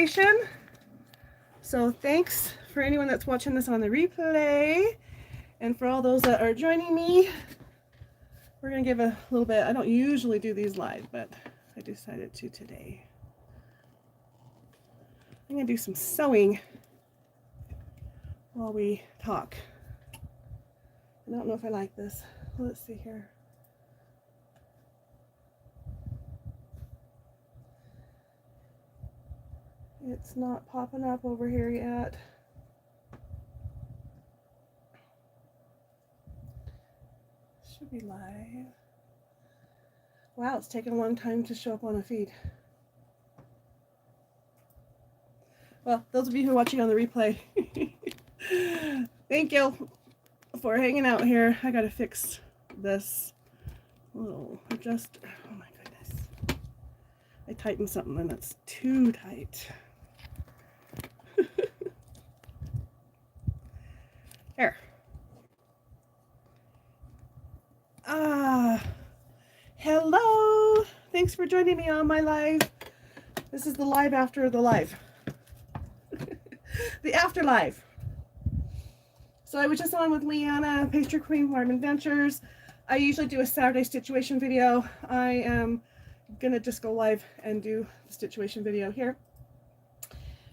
Stitch-uation. So thanks for anyone that's watching this on the replay, and for all those that are joining me. We're gonna give a little bit. I don't usually do these live, but I decided to today. I'm gonna do some sewing while we talk. I don't know if I like this. Let's see here. It's not popping up over here yet. Should be live. Wow, it's taking a long time to show up on a feed. Well, those of you who are watching on the replay, thank you for hanging out here. I gotta fix this. Oh, oh my goodness. I tightened something and it's too tight. Here. Hello. Thanks for joining me on my live. This is the live after the live. The after live. So I was just on with Leanna, Pastry Queen Farm Adventures. I usually do a Saturday Stitch-uation video. I am gonna just go live and do the Stitch-uation video here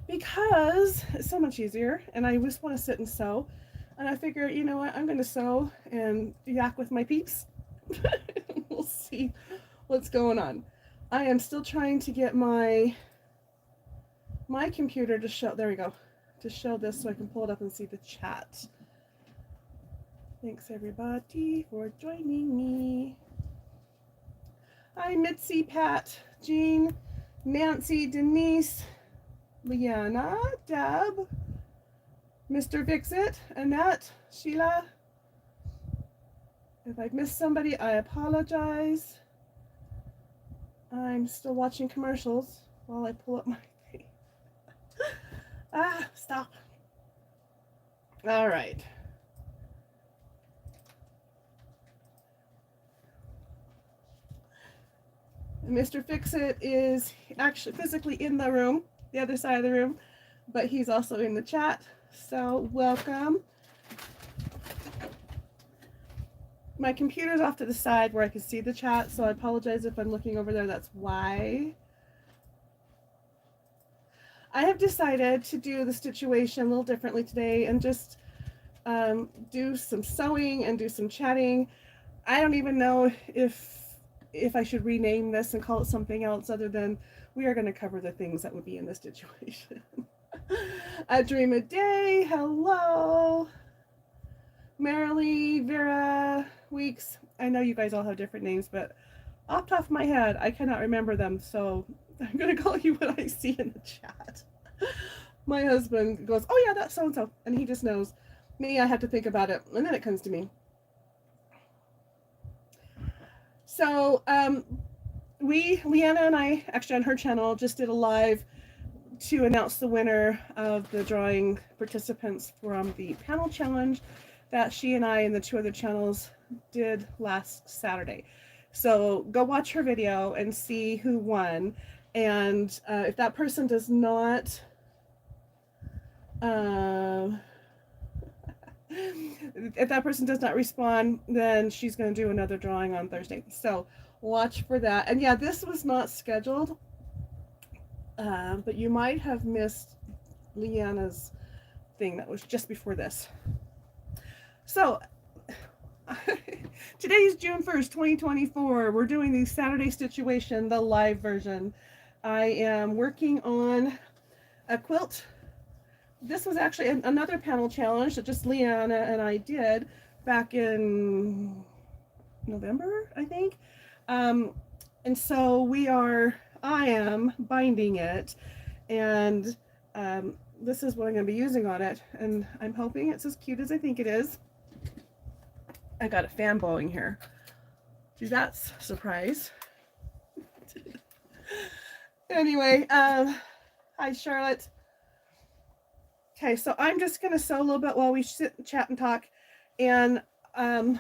because it's so much easier, and I just want to sit and sew. And I figure, you know what, I'm going to sew and yak with my peeps. We'll see what's going on. I am still trying to get my computer to show, there we go, to show this so I can pull it up and see the chat. Thanks everybody for joining me. Hi Mitzi, Pat, Jean, Nancy, Denise, Leanna, Deb, Mr. Vixit, Annette, Sheila. If I've missed somebody, I apologize. I'm still watching commercials while I pull up my thing. Stop. All right. Mr. Fixit is actually physically in the room, the other side of the room, but he's also in the chat. So welcome. My computer's off to the side where I can see the chat, so I apologize if I'm looking over there. That's why. I have decided to do the Stitch-uation a little differently today and just do some sewing and do some chatting. I don't even know if I should rename this and call it something else other than we are going to cover the things that would be in the Stitch-uation. A Dream a Day, hello. Marilee, Vera, Weeks. I know you guys all have different names, but off the top of my head, I cannot remember them, so I'm going to call you what I see in the chat. My husband goes, oh yeah, that's so-and-so, and he just knows. Me, I have to think about it, and then it comes to me. So, Leanna and I, actually on her channel, just did a live to announce the winner of the drawing participants from the panel challenge that she and I and the two other channels did last Saturday. So go watch her video and see who won. And if that person does not respond, then she's going to do another drawing on Thursday. So watch for that. And yeah, this was not scheduled, but you might have missed Leanna's thing that was just before this. So today is June 1st, 2024. We're doing the Saturday Stitch-uation, the live version. I am working on a quilt. This was actually another panel challenge that just Leanna and I did back in November, I think. And so I am binding it, and this is what I'm going to be using on it, and I'm hoping it's as cute as I think it is. I got a fan blowing here. Gee, that's a surprise. Anyway, hi Charlotte. Okay, so I'm just going to sew a little bit while we sit and chat and talk, and I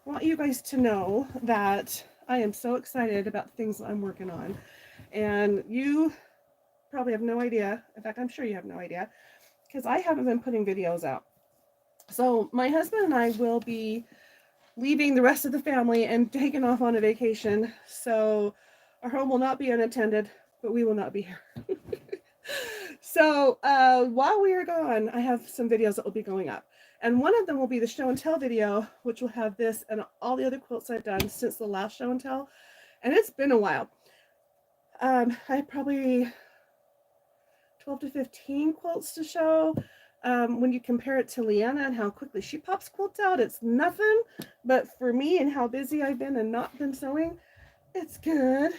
want you guys to know that I am so excited about the things that I'm working on. And you probably have no idea. In fact, I'm sure you have no idea because I haven't been putting videos out. So my husband and I will be leaving the rest of the family and taking off on a vacation. So our home will not be unattended, but we will not be here. So while we are gone, I have some videos that will be going up. And one of them will be the show and tell video, which will have this and all the other quilts I've done since the last show and tell. And it's been a while. I have probably 12 to 15 quilts to show. When you compare it to Leanna and how quickly she pops quilts out, it's nothing. But for me and how busy I've been and not been sewing, it's good.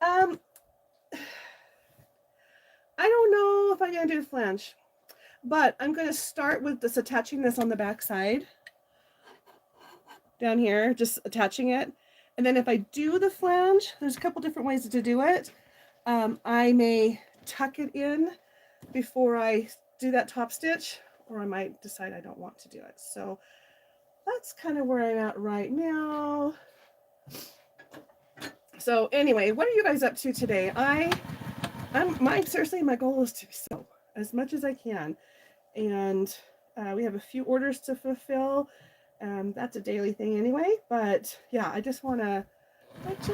I don't know if I'm going to do the flange, but I'm going to start with just attaching this on the back side. Down here, just attaching it. And then if I do the flange, there's a couple different ways to do it. I may tuck it in before I do that top stitch, or I might decide I don't want to do it. So that's kind of where I'm at right now. So anyway, what are you guys up to today? Seriously, my goal is to sew as much as I can. And we have a few orders to fulfill. That's a daily thing anyway, but yeah, I just want to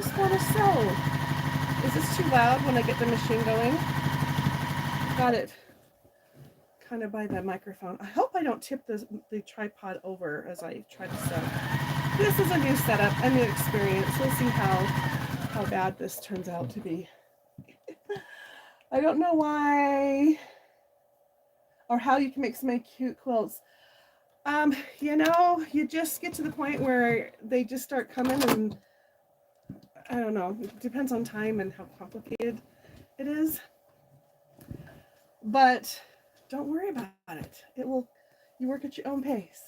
sew. Is this too loud when I get the machine going? Got it kind of by the microphone. I hope I don't tip the tripod over as I try to sew. This is a new setup, a new experience. We'll see how bad this turns out to be. I don't know why or how you can make so many cute quilts. You know, you just get to the point where they just start coming, and I don't know, it depends on time and how complicated it is. But don't worry about it. You work at your own pace.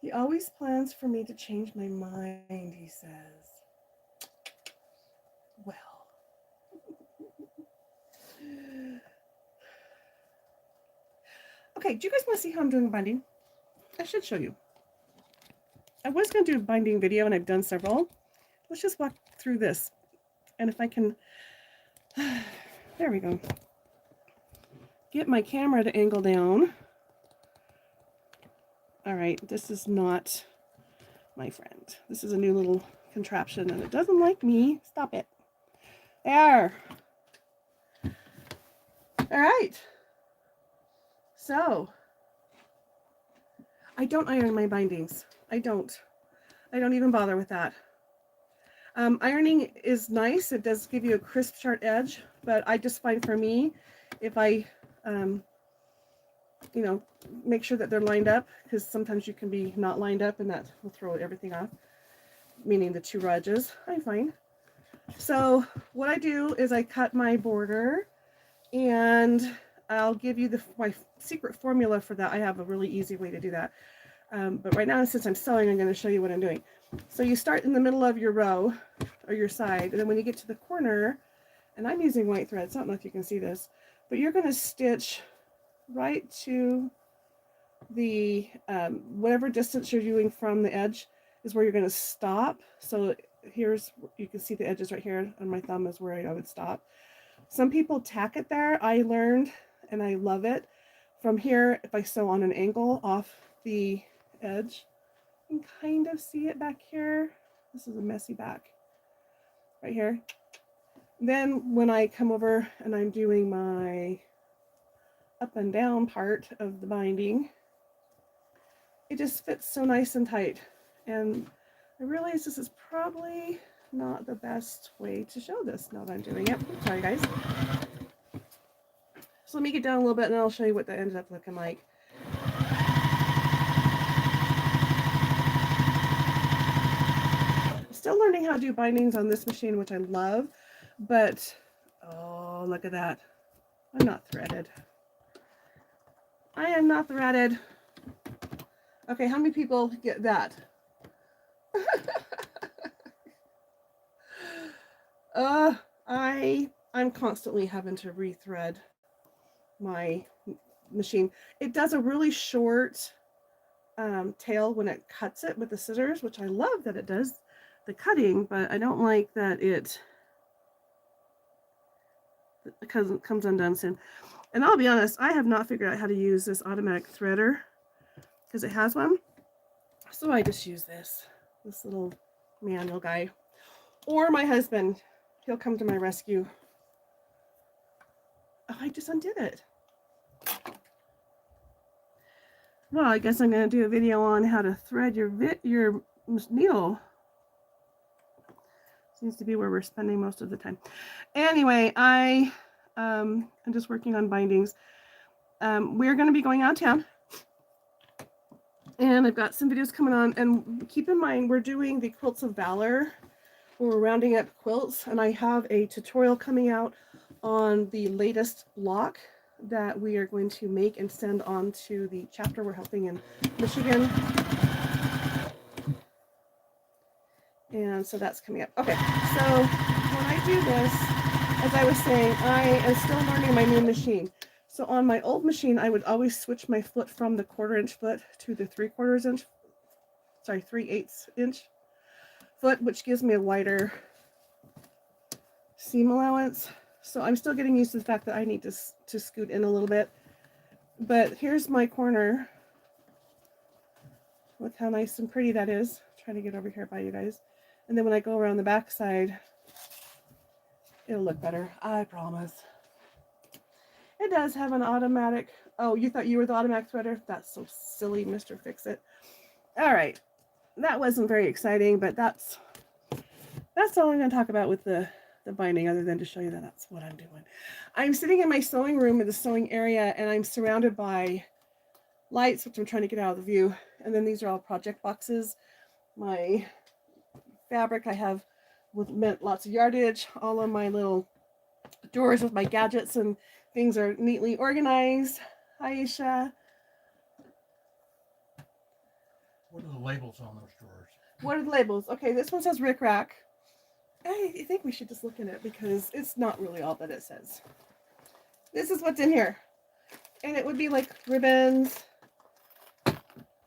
He always plans for me to change my mind, he says. Well. Okay, do you guys want to see how I'm doing binding? I should show you. I was going to do a binding video, and I've done several. Let's just walk through this. And if I can, there we go. Get my camera to angle down. All right, this is not my friend. This is a new little contraption, and it doesn't like me. Stop it. There. All right. So, I don't iron my bindings. I don't even bother with that. Ironing is nice. It does give you a crisp, sharp edge, but I just find for me, if I, you know, make sure that they're lined up, because sometimes you can be not lined up and that will throw everything off, meaning the two raw edges. I'm fine. So what I do is I cut my border, and I'll give you my secret formula for that. I have a really easy way to do that. But right now, since I'm sewing, I'm going to show you what I'm doing. So you start in the middle of your row or your side, and then when you get to the corner, and I'm using white threads, I don't know if you can see this, but you're going to stitch right to the whatever distance you're doing from the edge is where you're going to stop. So here's, you can see the edges right here on my thumb is where I would stop. Some people tack it there. I learned, and I love it, from here, if I sew on an angle off the edge, you can kind of see it back here. This is a messy back right here. Then when I come over and I'm doing my up and down part of the binding, it just fits so nice and tight. And I realize this is probably not the best way to show this now that I'm doing it. Sorry guys. So let me get down a little bit and I'll show you what that ended up looking like. Still learning how to do bindings on this machine, which I love, but oh, look at that. I'm not threaded. I am not threaded. Okay, how many people get that? I'm constantly having to rethread my machine. It does a really short tail when it cuts it with the scissors, which I love that it does, the cutting, but I don't like that it comes undone soon. And I'll be honest, I have not figured out how to use this automatic threader because it has one. So I just use this little manual guy. Or my husband, he'll come to my rescue. Oh, I just undid it. Well, I guess I'm going to do a video on how to thread your needle. Seems to be where we're spending most of the time. Anyway, I'm just working on bindings. We're going to be going out of town. And I've got some videos coming on. And keep in mind, we're doing the Quilts of Valor. We're rounding up quilts. And I have a tutorial coming out on the latest block that we are going to make and send on to the chapter we're helping in Michigan. And so that's coming up. Okay, so when I do this, as I was saying, I am still learning my new machine. So on my old machine, I would always switch my foot from the 1/4 inch foot to the 3/4 inch, 3/8 inch foot, which gives me a wider seam allowance. So I'm still getting used to the fact that I need to scoot in a little bit. But here's my corner. Look how nice and pretty that is. I'm trying to get over here by you guys. And then when I go around the back side, it'll look better. I promise. It does have an automatic. Oh, you thought you were the automatic threader? That's so silly, Mr. Fix-It. All right. That wasn't very exciting, but that's all I'm going to talk about with the binding, other than to show you that that's what I'm doing. I'm sitting in my sewing room in the sewing area, and I'm surrounded by lights, which I'm trying to get out of the view. And then these are all project boxes. My fabric I have with lots of yardage. All of my little drawers with my gadgets and things are neatly organized. Hi, Aisha. What are the labels on those drawers? What are the labels? Okay, this one says Rick Rack. I think we should just look in it because it's not really all that it says. This is what's in here. And it would be like ribbons.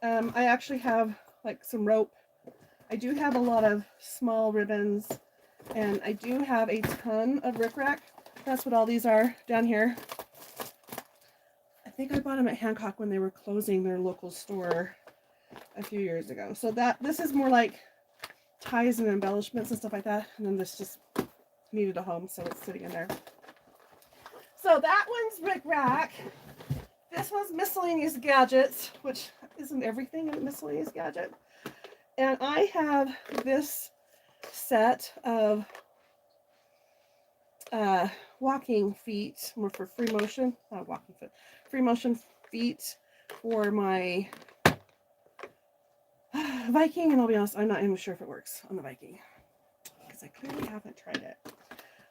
I actually have like some rope. I do have a lot of small ribbons. And I do have a ton of Rick Rack. That's what all these are down here. I think I bought them at Hancock when they were closing their local store a few years ago. So this is more like ties and embellishments and stuff like that. And then this just needed a home, so it's sitting in there. So that one's Rick Rack. This one's miscellaneous gadgets, which isn't everything in a miscellaneous gadget. And I have this set of walking feet for free motion, not walking foot, free motion feet for my Viking. And I'll be honest, I'm not even sure if it works on the Viking because I clearly haven't tried it.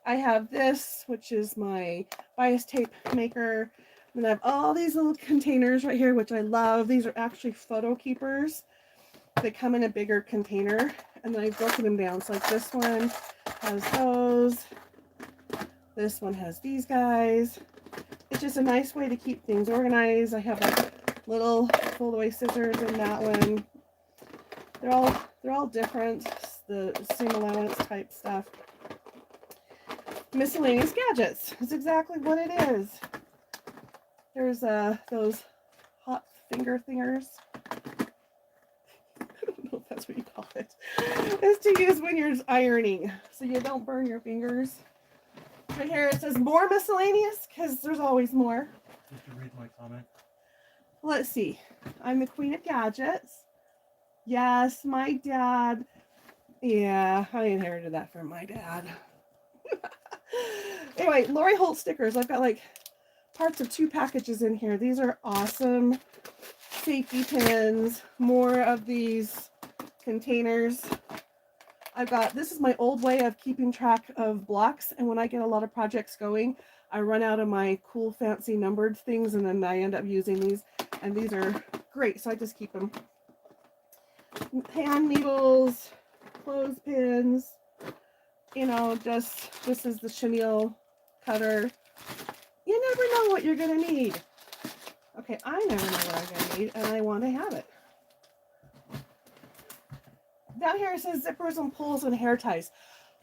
I have this, which is my bias tape maker. And I have all these little containers right here, which I love. These are actually photo keepers. They come in a bigger container, and then I've broken them down. So like this one has those. This one has these guys. It's just a nice way to keep things organized. I have like little fold-away scissors in that one. They're all different. The seam allowance type stuff. Miscellaneous gadgets is exactly what it is. There's those hot finger thingers. I don't know if that's what you call it. It's to use when you're ironing, so you don't burn your fingers. Right here it says more miscellaneous, because there's always more. Did you read my comment? Let's see. I'm the queen of gadgets. Yes, my dad. Yeah, I inherited that from my dad. Anyway, Lori Holt stickers. I've got like parts of 2 packages in here. These are awesome. Safety pins. More of these containers. This is my old way of keeping track of blocks, and when I get a lot of projects going, I run out of my cool fancy numbered things, and then I end up using these, and these are great, so I just keep them. Hand needles, clothespins, you know, this is the chenille cutter. You never know what you're gonna need. Okay, I never know what I'm gonna need, and I want to have it. Down here it says zippers and pulls and hair ties.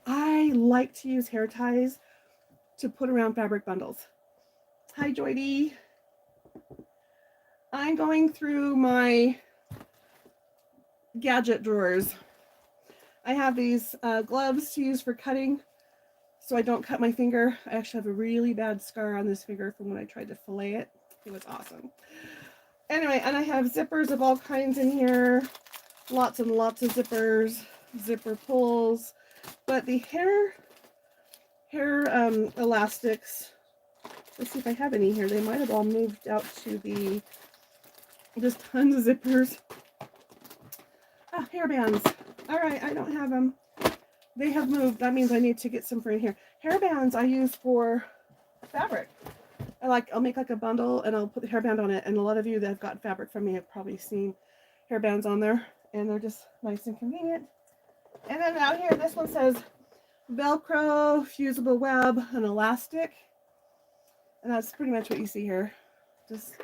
I like to use hair ties to put around fabric bundles. Hi, Joydy. I'm going through my gadget drawers. I have these gloves to use for cutting so I don't cut my finger. I actually have a really bad scar on this finger from when I tried to fillet it. It was awesome. Anyway, and I have zippers of all kinds in here. Lots and lots of zippers, zipper pulls. But the hair elastics, let's see if I have any here. They might have all moved out to the, just tons of zippers. Ah, hair bands. All right, I don't have them. They have moved. That means I need to get some for in here. Hair bands I use for fabric. I'll make like a bundle and I'll put the hairband on it. And a lot of you that have gotten fabric from me have probably seen hairbands on there, and they're just nice and convenient. And then out here, this one says Velcro, fusible web, and elastic. And that's pretty much what you see here. Just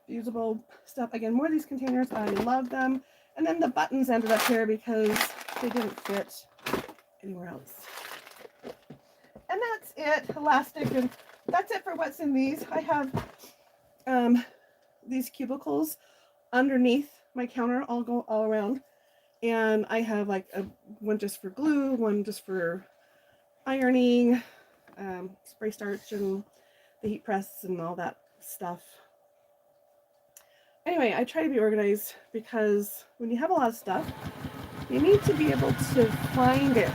fusible stuff. Again, more of these containers. I love them. And then the buttons ended up here because they didn't fit anywhere else. And that's it. Elastic, and that's it for what's in these. I have these cubicles underneath my counter. I'll go all around. And I have like one just for glue, one just for ironing, spray starch, and the heat press and all that stuff. Anyway, I try to be organized because when you have a lot of stuff, you need to be able to find it.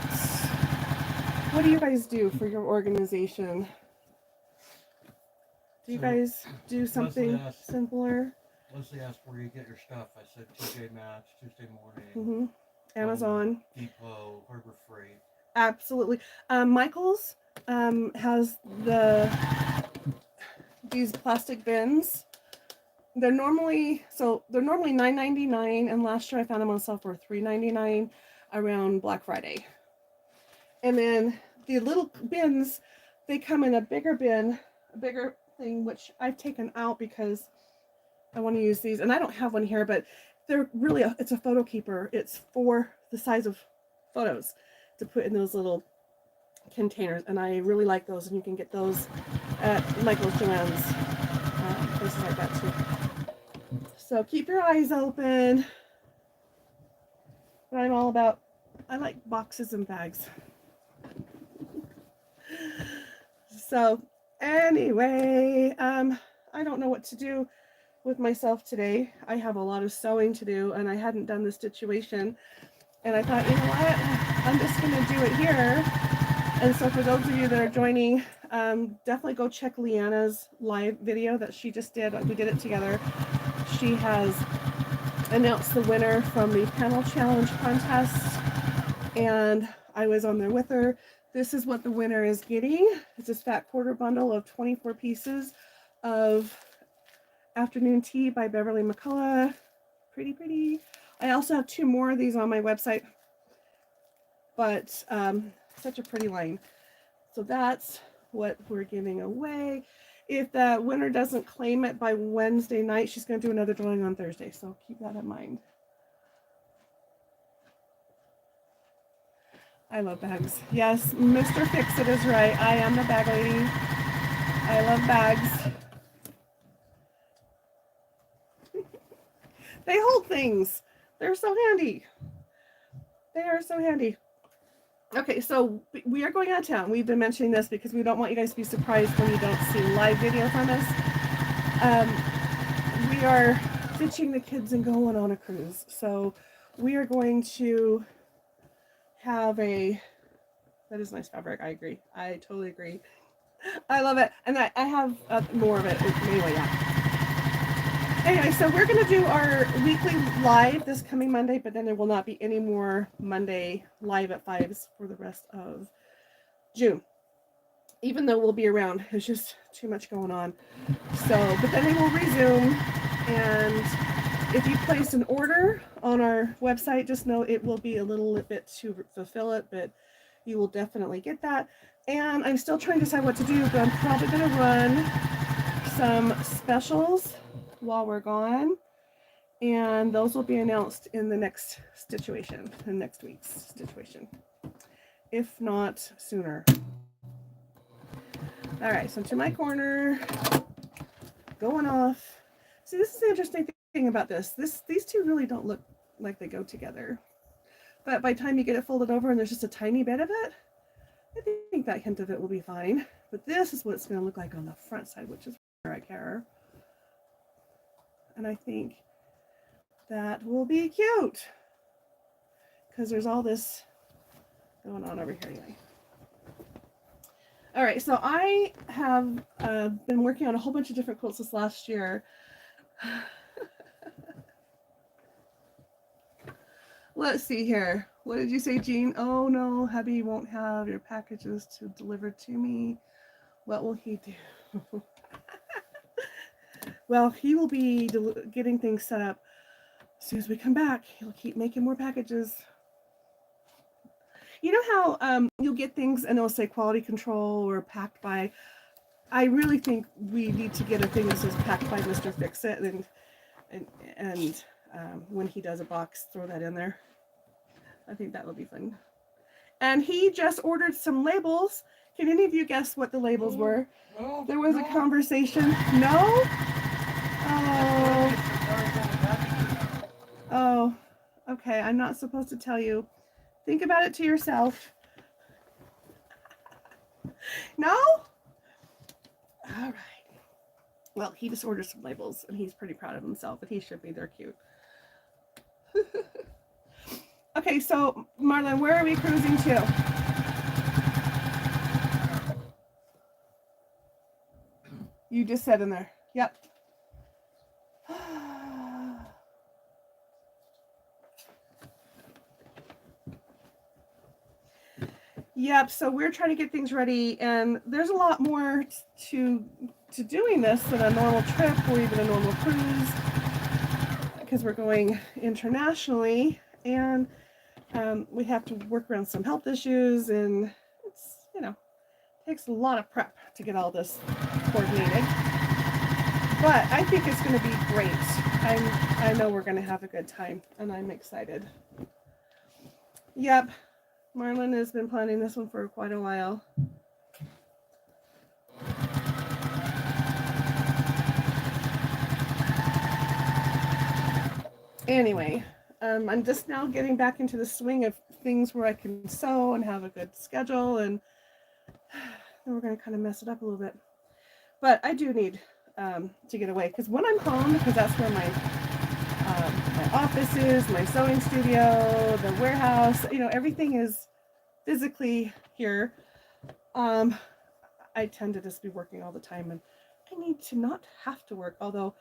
What do you guys do for your organization? Do you guys do something simpler? Leslie asked where you get your stuff. I said TJ Maxx, Tuesday Morning. Amazon. Depot, Harbor Freight. Absolutely. Michael's has these plastic bins. They're normally $9.99, and last year I found them on sale for $3.99 around Black Friday. And then the little bins, they come in a bigger bin, a bigger thing, which I've taken out because I want to use these. And I don't have one here, but they're really, it's a photo keeper. It's for the size of photos to put in those little containers. And I really like those. And you can get those at Michael's, Joann's, places like that too. So keep your eyes open. But I'm all about, I like boxes and bags. So anyway, I don't know what to do with myself today. I have a lot of sewing to do, and I hadn't done the stitch-uation, and I thought, you know what, I'm just going to do it here. And so for those of you that are joining, definitely go check Leanna's live video that she just did. We did it together. She has announced the winner from the panel challenge contest, and I was on there with her. This is what the winner is getting. It's this fat quarter bundle of 24 pieces of Afternoon Tea by Beverly McCullough. Pretty, pretty. I also have 2 more of these on my website, but such a pretty line. So that's what we're giving away. If the winner doesn't claim it by Wednesday night, she's going to do another drawing on Thursday. So keep that in mind. I love bags. Yes, Mr. Fix-It is right. I am the bag lady. I love bags. They hold things. They're so handy. They are so handy. Okay, so we are going out of town. We've been mentioning this because we don't want you guys to be surprised when you don't see live video from us. We are ditching the kids and going on a cruise. So we are going to have that is nice fabric. I agree. I totally agree. I love it. And I have more of it. Anyway, yeah. Anyway, so we're going to do our weekly live this coming Monday, but then there will not be any more Monday live at 5s for the rest of June. Even though we'll be around, there's just too much going on. So, but then we will resume, and if you place an order on our website, just know it will be a little bit to fulfill it, but you will definitely get that. And I'm still trying to decide what to do, but I'm probably going to run some specials while we're gone, and those will be announced in the next Stitch-uation, in next week's Stitch-uation, if not sooner. All right, so to my corner, going off. See, this is the interesting thing about this. These two really don't look like they go together. But by the time you get it folded over and there's just a tiny bit of it, I think that hint of it will be fine. But this is what it's going to look like on the front side, which is where I care. And I think that will be cute. Because there's all this going on over here anyway. All right, so I have been working on a whole bunch of different quilts this last year. Let's see here. What did you say, Jean? Oh no, hubby won't have your packages to deliver to me. What will he do? Well, he will be getting things set up as soon as we come back. He'll keep making more packages. You know how you'll get things and it'll say quality control or packed by. I really think we need to get a thing that says packed by Mr. Fix-It, and when he does a box, throw that in there. I think that would be fun. And he just ordered some labels. Can any of you guess what the labels were? No, There was a conversation. No? Oh, okay. I'm not supposed to tell you. Think about it to yourself. No? All right. Well, he just ordered some labels, and he's pretty proud of himself, but he should be. They're cute. Okay, so, Marlon, where are we cruising to? You just said in there. Yep. Yep, so we're trying to get things ready, and there's a lot more to doing this than a normal trip or even a normal cruise, because we're going internationally, and we have to work around some health issues, and it's, you know, takes a lot of prep to get all this coordinated. But I think it's going to be great. I know we're going to have a good time, and I'm excited. Yep. Marlon has been planning this one for quite a while. Anyway, I'm just now getting back into the swing of things where I can sew and have a good schedule, and then we're going to kind of mess it up a little bit. But I do need to get away, because when I'm home, because that's where my office is, my sewing studio, the warehouse, you know, everything is physically here. I tend to just be working all the time, and I need to not have to work, although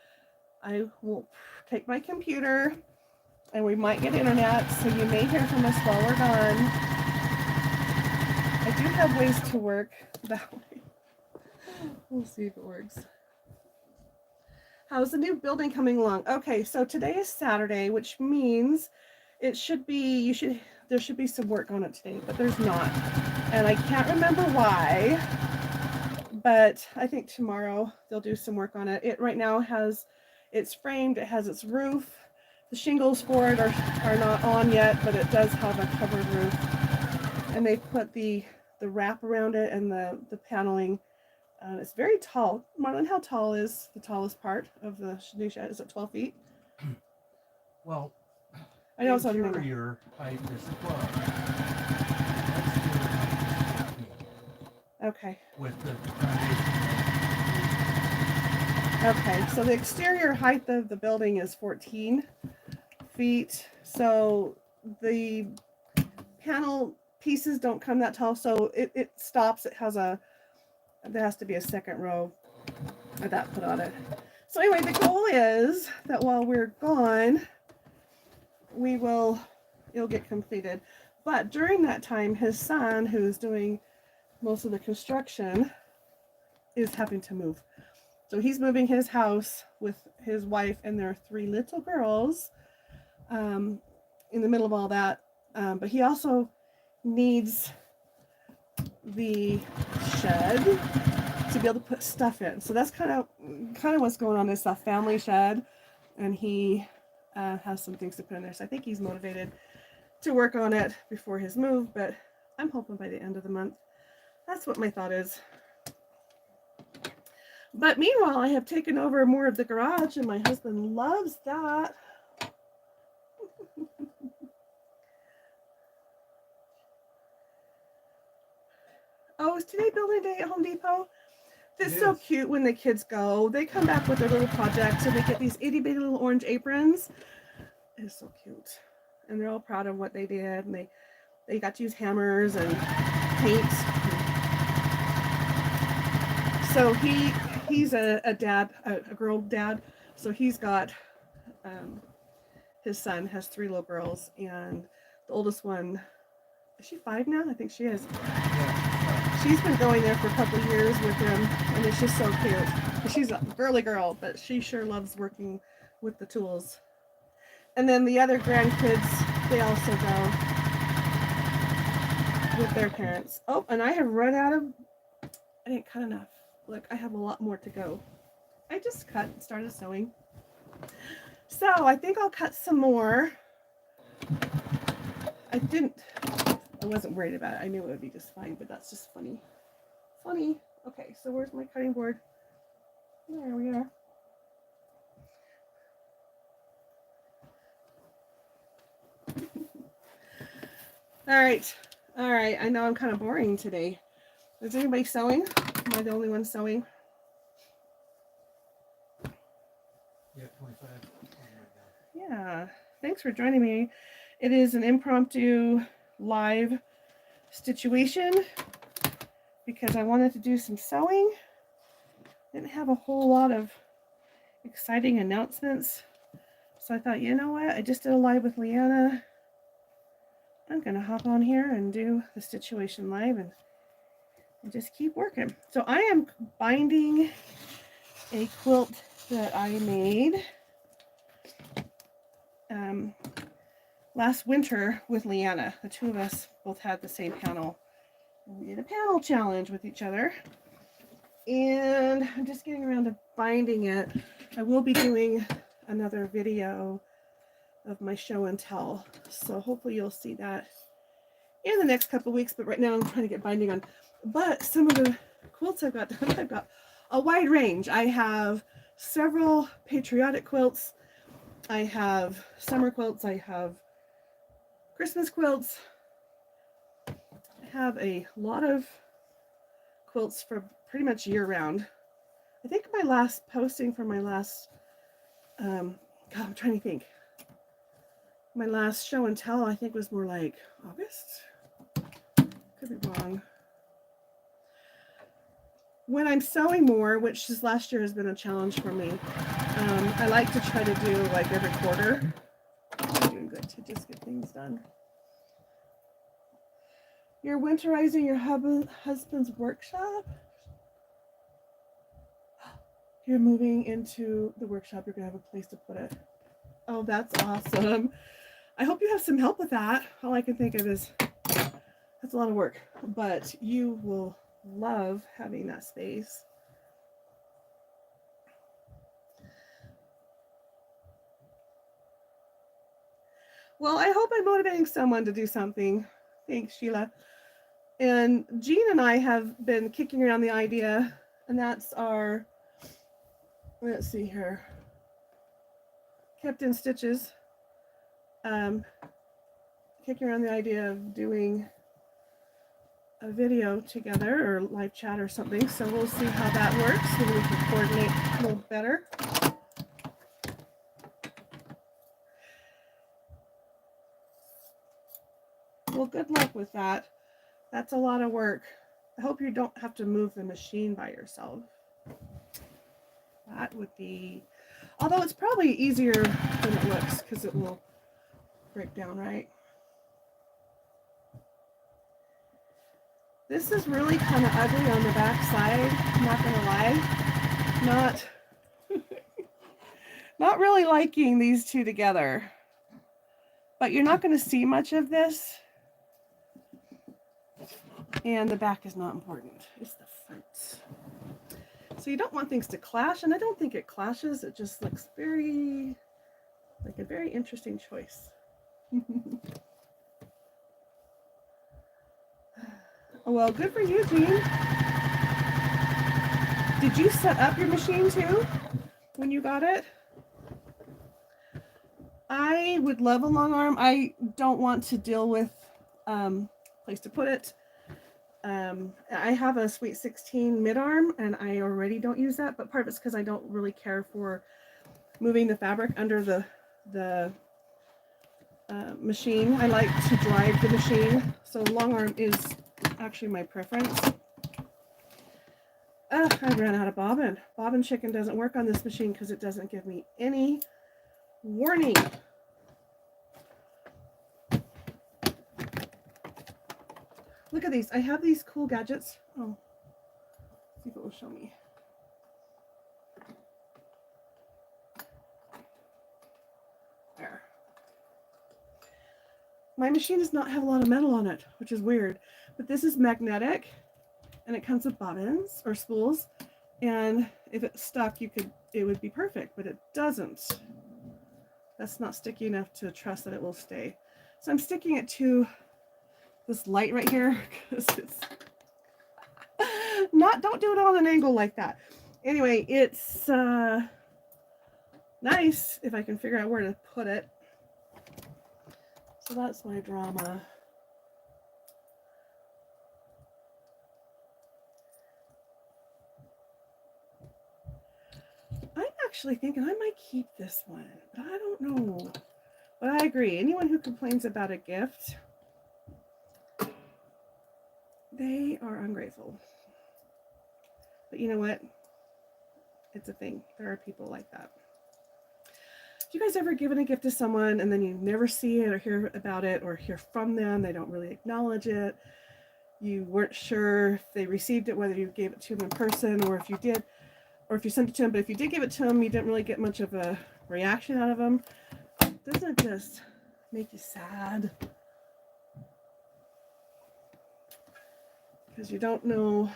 I will take my computer and we might get internet, so you may hear from us while we're gone. I do have ways to work that way. We'll see if it works. How's the new building coming along? Okay, so today is Saturday, which means it should be, there should be some work on it today, but there's not. And I can't remember why, but I think tomorrow they'll do some work on it. It right now has, it's framed, it has its roof. The shingles for it are not on yet, but it does have a covered roof. And they put the wrap around it and the paneling. It's very tall. Marlon, how tall is the tallest part of the new shed? Is it 12 feet? Well, I know it's the on interior height is 12. Okay. With the foundation. Okay, so the exterior height of the building is 14 feet. So the panel pieces don't come that tall. So it stops. There has to be a second row of that put on it. So anyway, the goal is that while we're gone, it'll get completed. But during that time, his son, who's doing most of the construction, is having to move. So he's moving his house with his wife and their 3 little girls in the middle of all that. But he also needs the shed to be able to put stuff in. So that's kind of what's going on. It's a family shed, and he has some things to put in there. So I think he's motivated to work on it before his move, but I'm hoping by the end of the month. That's what my thought is. But meanwhile, I have taken over more of the garage, and my husband loves that. Oh, is today building day at Home Depot? It's so cute when the kids go. They come back with their little projects, and they get these itty bitty little orange aprons. It's so cute. And they're all proud of what they did, and they got to use hammers and paints. So he's a dad, a girl dad. So he's got his son has 3 little girls, and the oldest one, is she 5 now? I think she is. She's been going there for a couple of years with him, and it's just so cute. She's a girly girl, but she sure loves working with the tools. And then the other grandkids, they also go with their parents. Oh, and I have run out of, I didn't cut enough. Look, I have a lot more to go. I just cut and started sewing. So I think I'll cut some more. I wasn't worried about it. I knew it would be just fine, but that's just funny. Funny. Okay, so where's my cutting board? There we are. All right. I know I'm kind of boring today. Is anybody sewing? Am I the only one sewing? Yeah, 25. Yeah. Thanks for joining me. It is an impromptu live stitch-uation because I wanted to do some sewing. Didn't have a whole lot of exciting announcements. So I thought, you know what? I just did a live with Leanna. I'm going to hop on here and do the stitch-uation live and just keep working. So I am binding a quilt that I made last winter with Leanna. The two of us both had the same panel. We did a panel challenge with each other. And I'm just getting around to binding it. I will be doing another video of my show and tell. So hopefully you'll see that in the next couple weeks. But right now I'm trying to get binding on. But some of the quilts I've got done, I've got a wide range. I have several patriotic quilts. I have summer quilts. I have Christmas quilts. I have a lot of quilts for pretty much year round. I think my last posting for my last, God, I'm trying to think. My last show and tell, I think, was more like August. Could be wrong. When I'm sewing more, which this last year has been a challenge for me, I like to try to do like every quarter. I'm doing good to just get things done. You're winterizing your husband's workshop? You're moving into the workshop. You're going to have a place to put it. Oh, that's awesome. I hope you have some help with that. All I can think of is that's a lot of work, but you will love having that space. Well, I hope I'm motivating someone to do something. Thanks, Sheila. And Jean and I have been kicking around the idea, and that's our, let's see here, kept in stitches. Kicking around the idea of doing a video together or live chat or something. So we'll see how that works. Maybe we can coordinate a little better. Well, good luck with that. That's a lot of work. I hope you don't have to move the machine by yourself. That would be, although it's probably easier than it looks because it will break down, right? This is really kind of ugly on the back side, I'm not gonna lie. Not really liking these two together. But you're not gonna see much of this. And the back is not important, it's the front. So you don't want things to clash, and I don't think it clashes, it just looks very like a very interesting choice. Well, good for you, Jean. Did you set up your machine too when you got it? I would love a long arm. I don't want to deal with place to put it. I have a Sweet 16 mid arm, and I already don't use that. But part of it's because I don't really care for moving the fabric under the machine. I like to drive the machine, so long arm is actually my preference. I ran out of bobbin. Bobbin chicken doesn't work on this machine because it doesn't give me any warning. Look at these. I have these cool gadgets. Oh, see if it will show me. There. My machine does not have a lot of metal on it, which is weird. But this is magnetic, and it comes with bobbins or spools. And if it's stuck, it would be perfect, but it doesn't. That's not sticky enough to trust that it will stay. So I'm sticking it to this light right here because it's not, don't do it on an angle like that. Anyway, it's nice if I can figure out where to put it. So that's my drama. I'm actually thinking I might keep this one, but I don't know. But I agree. Anyone who complains about a gift, they are ungrateful. But you know what? It's a thing. There are people like that. Do you guys ever given a gift to someone and then you never see it or hear about it or hear from them? They don't really acknowledge it. You weren't sure if they received it, whether you gave it to them in person or if you did, or if you sent it to them. But if you did give it to them, you didn't really get much of a reaction out of them. Doesn't it just make you sad? Because you don't know,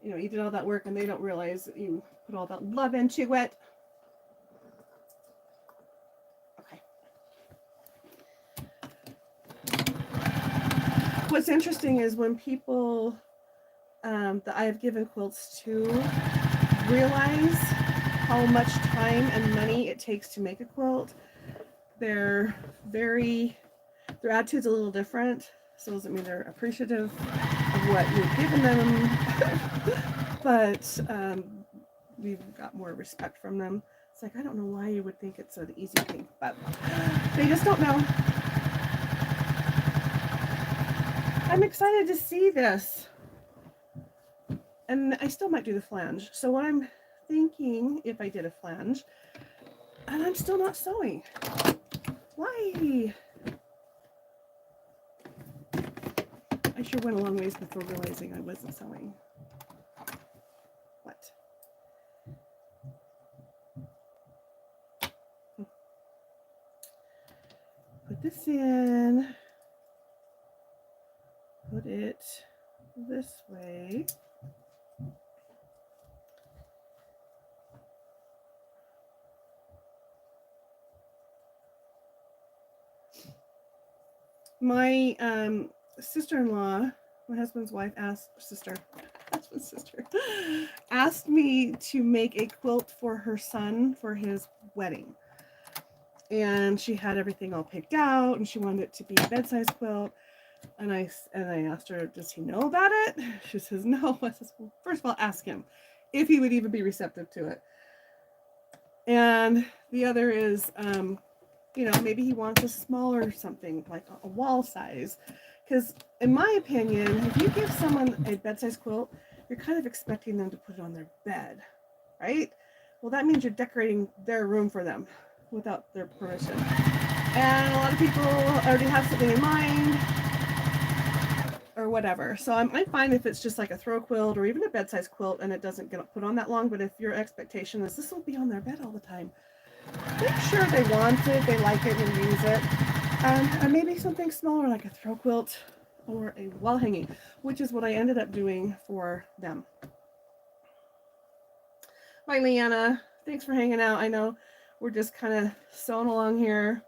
you did all that work and they don't realize that you put all that love into it. Okay. What's interesting is when people that I have given quilts to realize how much time and money it takes to make a quilt, their attitude's a little different. So it doesn't mean they're appreciative of what you've given them, but we've got more respect from them. It's like, I don't know why you would think it's an easy thing, but they just don't know. I'm excited to see this. And I still might do the flange. So what I'm thinking, if I did a flange, and I'm still not sewing. Why? I sure went a long ways before realizing I wasn't sewing. What? Put this in. Put it this way. My sister-in-law, my husband's wife, asked me to make a quilt for her son for his wedding. And she had everything all picked out, and she wanted it to be a bed-size quilt. And I asked her, does he know about it? She says, no. I says, well, first of all, ask him if he would even be receptive to it. And the other is, maybe he wants a smaller something, like a wall size. Because in my opinion, if you give someone a bed-size quilt, you're kind of expecting them to put it on their bed, right? Well, that means you're decorating their room for them without their permission. And a lot of people already have something in mind or whatever. So I'm fine if it's just like a throw quilt or even a bed-size quilt and it doesn't get put on that long. But if your expectation is this will be on their bed all the time, make sure they want it, they like it, and use it. And maybe something smaller like a throw quilt or a wall hanging, which is what I ended up doing for them. Bye, Leanna. Thanks for hanging out. I know we're just kind of sewing along here.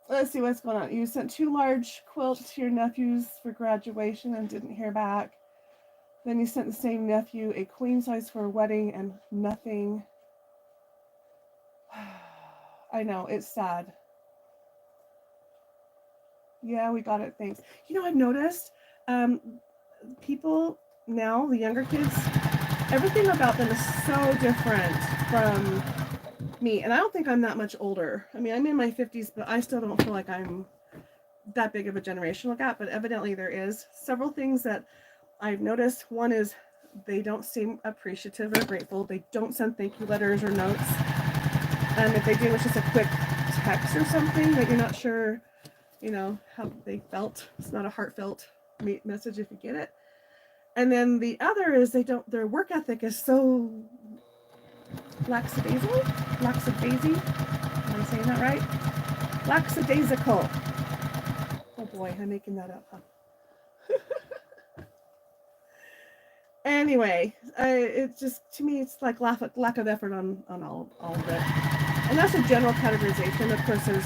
Let's see what's going on. You sent 2 large quilts to your nephews for graduation and didn't hear back. Then you sent the same nephew a queen size for a wedding and nothing. I know, it's sad. Yeah, we got it, thanks. You know, I've noticed people now, the younger kids, everything about them is so different from me. And I don't think I'm that much older. I mean, I'm in my 50s, but I still don't feel like I'm that big of a generational gap, but evidently there is several things that I've noticed. One is they don't seem appreciative or grateful. They don't send thank you letters or notes. If they do, it's just a quick text or something that you're not sure, you know, how they felt. It's not a heartfelt message if you get it. And then the other is their work ethic is so lackadaisical. Am I saying that right? Lackadaisical. Oh boy, I'm making that up, huh? Anyway, it's just, to me, it's like lack of effort on all of it. And that's a general categorization. Of course, there's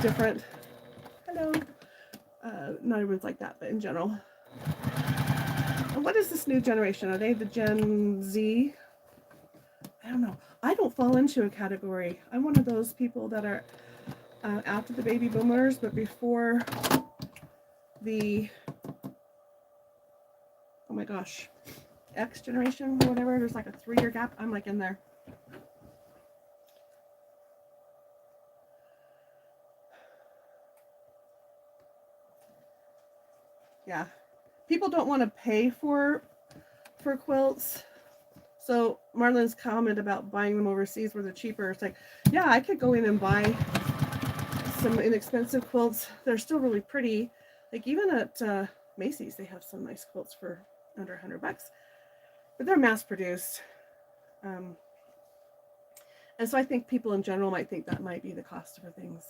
different, hello, not everyone's like that, but in general. And what is this new generation? Are they the Gen Z? I don't know. I don't fall into a category. I'm one of those people that are after the baby boomers, but before the, oh my gosh, X generation or whatever. There's like a 3-year gap. I'm like in there. Yeah. People don't want to pay for quilts. So Marlon's comment about buying them overseas where they're cheaper, it's like, yeah, I could go in and buy some inexpensive quilts. They're still really pretty. Like even at Macy's, they have some nice quilts for under $100, but they're mass produced. And so I think people in general might think that might be the cost for things.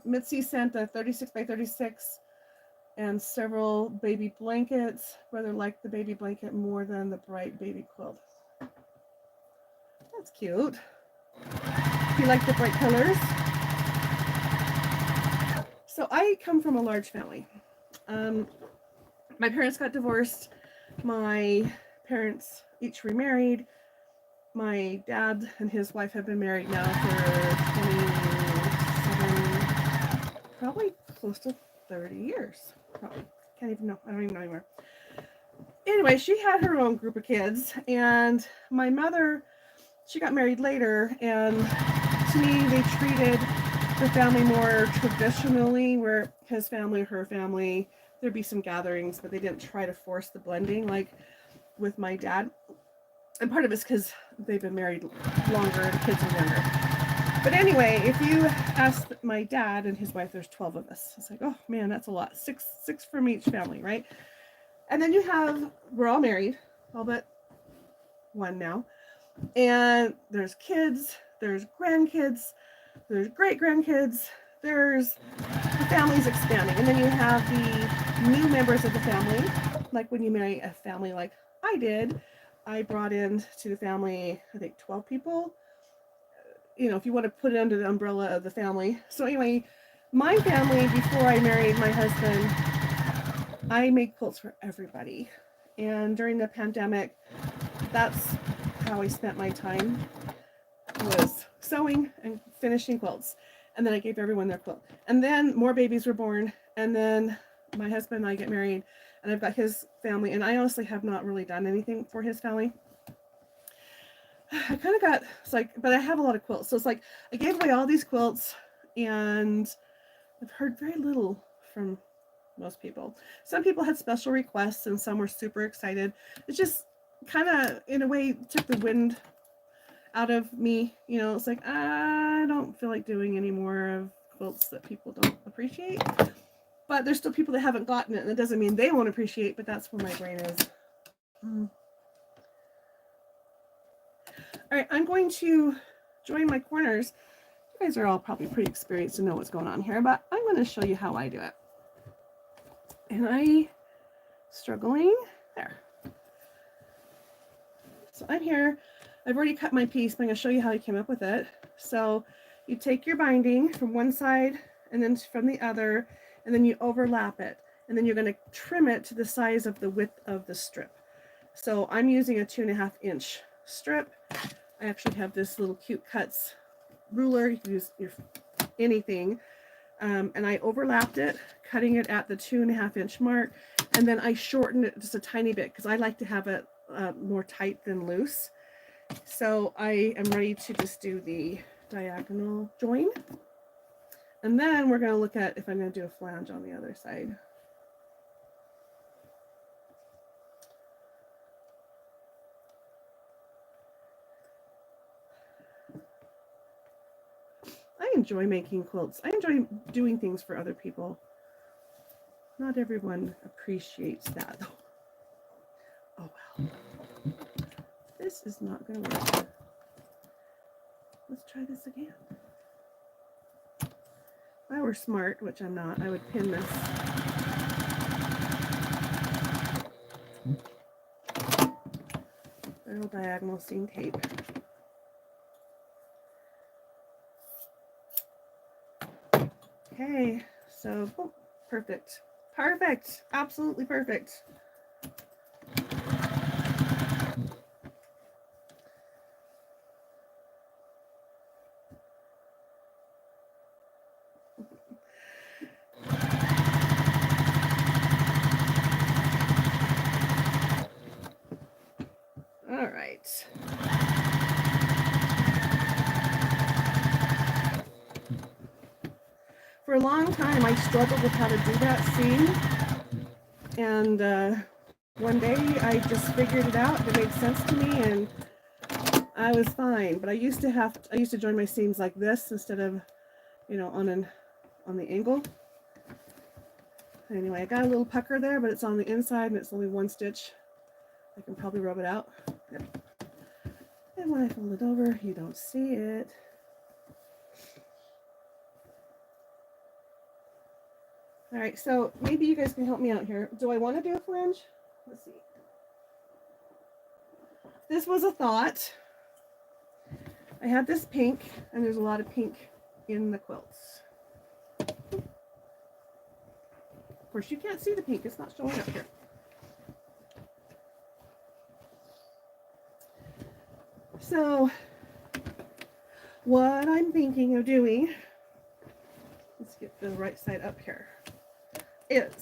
Mitzi sent a 36 by 36 and several baby blankets. Brother liked the baby blanket more than the bright baby quilt. That's cute. He liked the bright colors. So I come from a large family. My parents got divorced. My parents each remarried. My dad and his wife have been married now for 27, probably close to 30 years. Probably. Can't even know. I don't even know anymore. Anyway, she had her own group of kids, and my mother, she got married later, and to me, they treated the family more traditionally, where his family, her family, there'd be some gatherings, but they didn't try to force the blending like with my dad. And part of it's because they've been married longer and the kids are younger. But anyway, if you ask my dad and his wife, there's 12 of us. It's like, oh man, that's a lot. Six from each family, right? And then we're all married, all but one now. And there's kids, there's grandkids, there's great-grandkids, the family's expanding. And then you have the new members of the family, like when you marry a family like I did, I brought in to the family, I think 12 people, you know, if you want to put it under the umbrella of the family. So anyway, my family, before I married my husband, I made quilts for everybody. And during the pandemic, that's how I spent my time, was sewing and finishing quilts. And then I gave everyone their quilt. And then more babies were born. And then my husband and I get married. And I've got his family. And I honestly have not really done anything for his family. I kind of got, it's like, but I have a lot of quilts. So it's like, I gave away all these quilts. And I've heard very little from most people. Some people had special requests and some were super excited. It's just kind of, in a way, took the wind out of me. You know, it's like, I don't feel like doing any more of quilts that people don't appreciate. But there's still people that haven't gotten it, and it doesn't mean they won't appreciate, but that's where my brain is. All right, I'm going to join my corners. You guys are all probably pretty experienced to know what's going on here, but I'm going to show you how I do it. And I struggling there. So I'm here. I've already cut my piece, but I'm going to show you how I came up with it. So you take your binding from one side and then from the other, and then you overlap it. And then you're going to trim it to the size of the width of the strip. So I'm using a 2.5 inch strip. I actually have this little cute cuts ruler. You can use anything. And I overlapped it, cutting it at the 2.5 inch mark. And then I shortened it just a tiny bit because I like to have it more tight than loose. So I am ready to just do the diagonal join. And then we're going to look at if I'm going to do a flange on the other side. I enjoy making quilts. I enjoy doing things for other people. Not everyone appreciates that though. Oh well. This is not going to work. Let's try this again. If I were smart, which I'm not, I would pin this. Little diagonal seam tape. Okay, so oh, perfect. Perfect. Absolutely perfect. All right. For a long time, I struggled with how to do that seam, and one day I just figured it out. It made sense to me, and I was fine. But I used to join my seams like this instead of, you know, on the angle. Anyway, I got a little pucker there, but it's on the inside and it's only one stitch. I can probably rub it out. Yep. And when I fold it over, you don't see it. All right, so maybe you guys can help me out here. Do I want to do a flange? Let's see. This was a thought. I had this pink, and there's a lot of pink in the quilts. Of course, you can't see the pink. It's not showing up here. So, what I'm thinking of doing, let's get the right side up here, is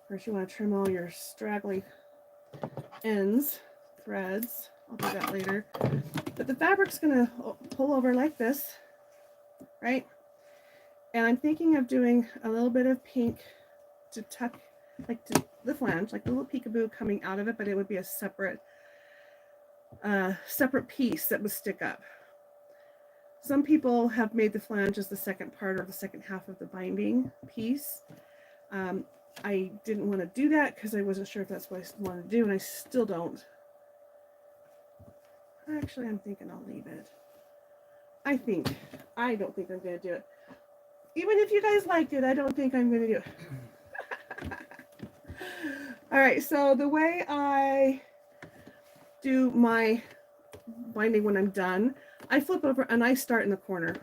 first you want to trim all your straggly ends, threads. I'll do that later. But the fabric's going to pull over like this, right? And I'm thinking of doing a little bit of pink to tuck, like to the flange, like a little peekaboo coming out of it, but it would be a separate piece that would stick up. Some people have made the flange as the second part or the second half of the binding piece. I didn't want to do that because I wasn't sure if that's what I wanted to do, and I still don't. Actually, I'm thinking I'll leave it. I don't think I'm going to do it. Even if you guys liked it, I don't think I'm going to do it. All right, so the way I do my binding when I'm done, I flip over and I start in the corner.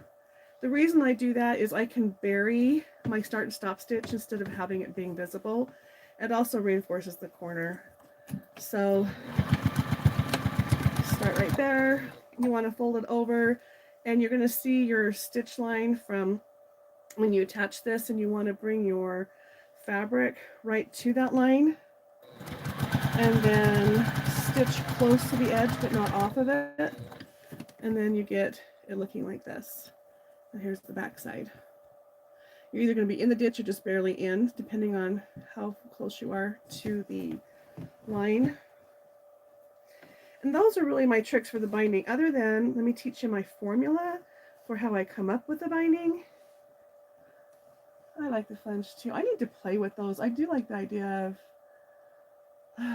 The reason I do that is I can bury my start and stop stitch instead of having it being visible. It also reinforces the corner. So start right there. You want to fold it over, and you're going to see your stitch line from when you attach this, and you want to bring your fabric right to that line, and then stitch close to the edge but not off of it, and then you get it looking like this. And here's the back side. You're either going to be in the ditch or just barely in, depending on how close you are to the line. And those are really my tricks for the binding, other than, let me teach you my formula for how I come up with the binding. I like the flange too. I need to play with those. I do like the idea of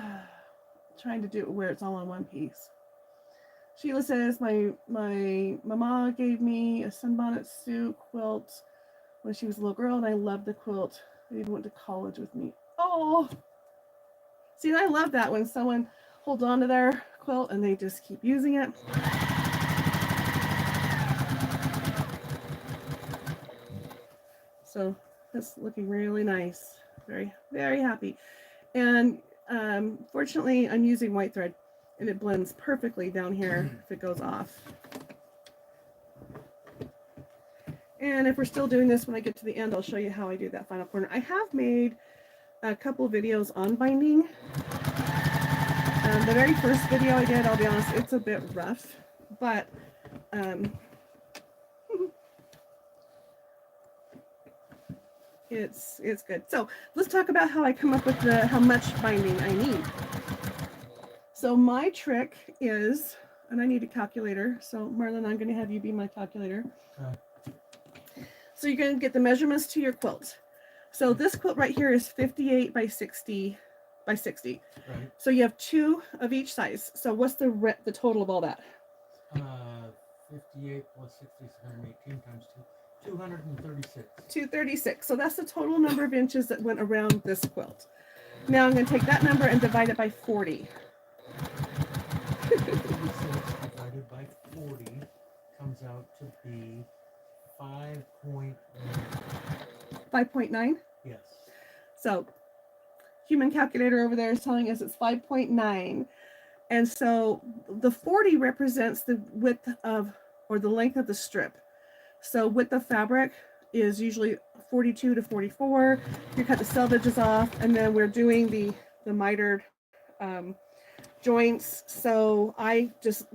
trying to do it where it's all on one piece. Sheila says my mama gave me a sunbonnet Sue quilt when she was a little girl, and I loved the quilt. They even went to college with me. Oh, see, I love that when someone holds on to their quilt and they just keep using it. So that's looking really nice. Very, very happy. And fortunately, I'm using white thread, and it blends perfectly down here if it goes off. And if we're still doing this when I get to the end, I'll show you how I do that final corner. I have made a couple videos on binding. The very first video I did, I'll be honest, it's a bit rough, but it's good. So let's talk about how I come up with how much binding I need. So my trick is, and I need a calculator. So Marlon, I'm going to have you be my calculator. So you're going to get the measurements to your quilt. So this quilt right here is 58 by 60 by 60. Right. So you have 2 of each size. So what's the total of all that? 58 plus 60 is 118 times 2. 236. 236. So that's the total number of inches that went around this quilt. Now I'm going to take that number and divide it by 40. 36 divided by 40 comes out to be 5.9. 5.9? Yes. So human calculator over there is telling us it's 5.9. And so the 40 represents the width of, or the length of the strip. So width of fabric is usually 42 to 44. You cut the selvages off, and then we're doing the mitered joints. So I just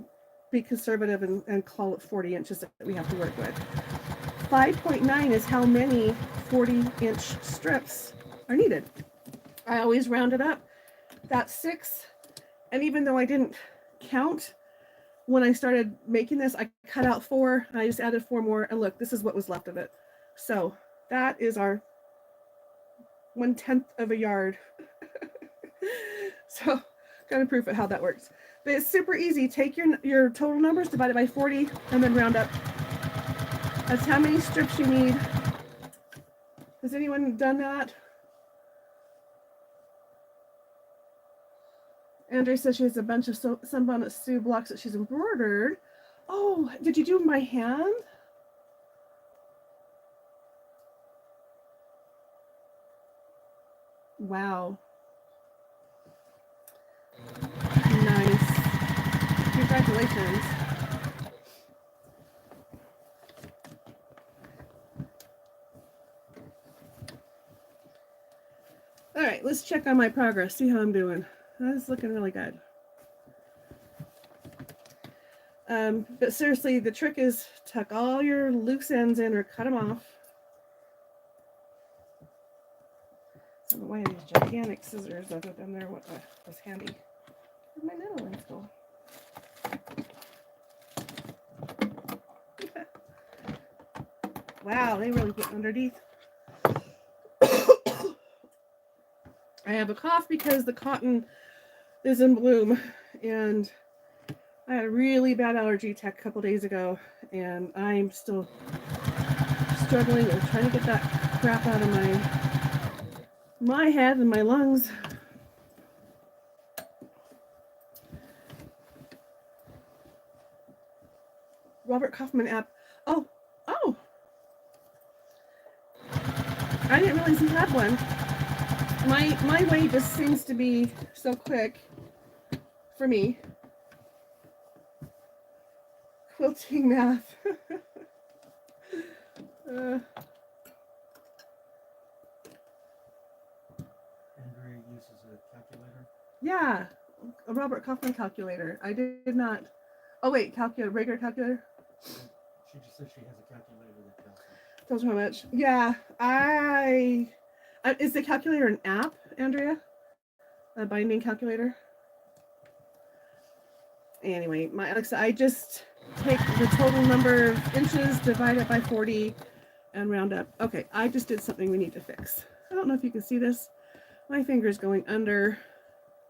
be conservative and call it 40 inches that we have to work with. 5.9 is how many 40-inch strips are needed. I always round it up. That's 6. And even though I didn't count, when I started making this, I cut out 4, and I just added 4 more, and look, this is what was left of it. So that is our 1/10 of a yard. So got to proof it how that works. But it's super easy. Take your total numbers, divide it by 40, and then round up. That's how many strips you need. Has anyone done that? Andre says she has a bunch of sunbonnet Sue blocks that she's embroidered. Oh, did you do them by hand? Wow. Nice. Congratulations. All right, let's check on my progress, see how I'm doing. That's looking really good. But seriously, the trick is tuck all your loose ends in or cut them off. I don't know why these gigantic scissors other than there what was handy. Where'd my nettle lens go? Wow, they really get underneath. I have a cough because the cotton is in bloom, and I had a really bad allergy attack a couple days ago, and I'm still struggling with trying to get that crap out of my head and my lungs. Robert Kaufman app. Oh, I didn't realize he had one. My way just seems to be so quick for me. Quilting math. Andrea uses a calculator. Yeah, a Robert Kaufman calculator. I did not. Oh wait, regular calculator. She just said she has a calculator that Tells me how much. Yeah, is the calculator an app, Andrea? A binding calculator? Anyway, I just take the total number of inches, divide it by 40, and round up. Okay, I just did something we need to fix. I don't know if you can see this. My finger's going under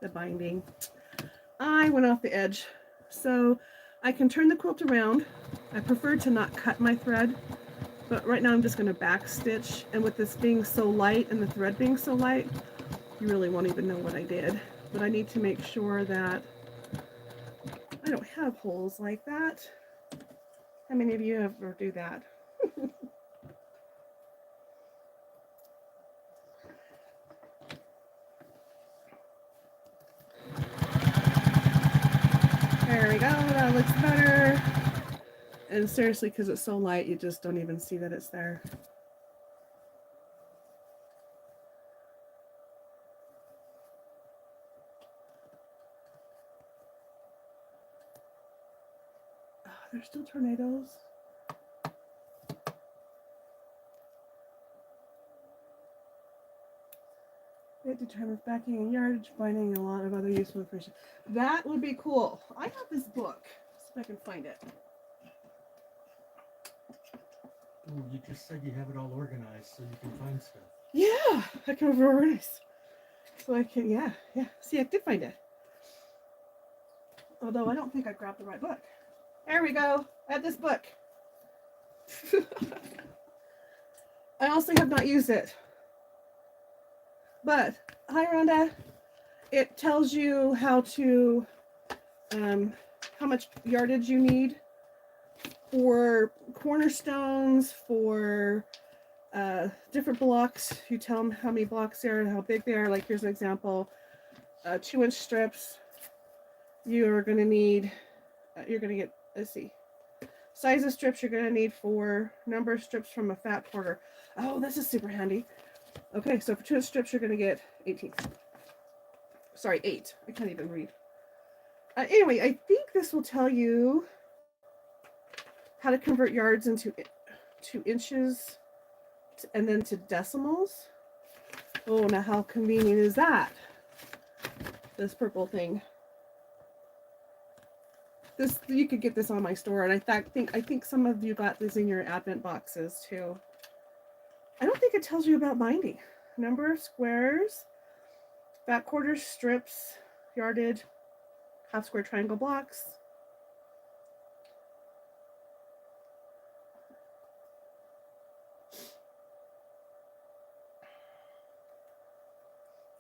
the binding. I went off the edge. So I can turn the quilt around. I prefer to not cut my thread, but right now I'm just going to back stitch. And with this being so light and the thread being so light, you really won't even know what I did. But I need to make sure that I don't have holes like that. How many of you ever do that? There we go, that looks better. And seriously, because it's so light, you just don't even see that it's there. Oh, there's still tornadoes. It determines backing and yardage, binding, and a lot of other useful information. That would be cool. I have this book. Let's see if I can find it. Ooh, you just said you have it all organized so you can find stuff. Yeah, I can organize. So I can, yeah. See, I did find it. Although I don't think I grabbed the right book. There we go. I have this book. I also have not used it. But, hi Rhonda. It tells you how to, how much yardage you need for cornerstones, for different blocks. You tell them how many blocks there are and how big they are. Like here's an example, 2-inch strips. You're going to need, you're going to get, let's see, size of strips you're going to need for number of strips from a fat quarter. Oh, this is super handy. Okay, so for 2-inch strips, you're going to get 18. Sorry, 8. I can't even read. Anyway, I think this will tell you how to convert yards into 2 inches and then to decimals. Oh, now how convenient is that? This purple thing. This, you could get this on my store, and I think some of you got this in your Advent boxes too. I don't think it tells you about binding. Number of squares, fat quarters, strips, yardage, half square triangle blocks.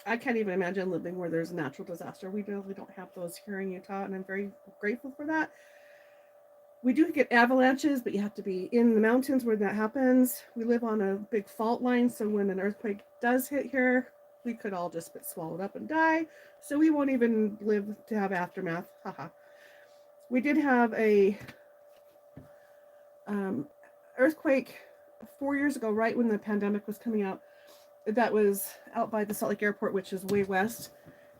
I can't even imagine living where there's a natural disaster. We really don't have those here in Utah, and I'm very grateful for that. We do get avalanches, but you have to be in the mountains where that happens. We live on a big fault line, so when an earthquake does hit here, we could all just get swallowed up and die. So we won't even live to have aftermath. Haha. We did have a earthquake 4 years ago, right when the pandemic was coming out. That was out by the Salt Lake Airport, which is way west.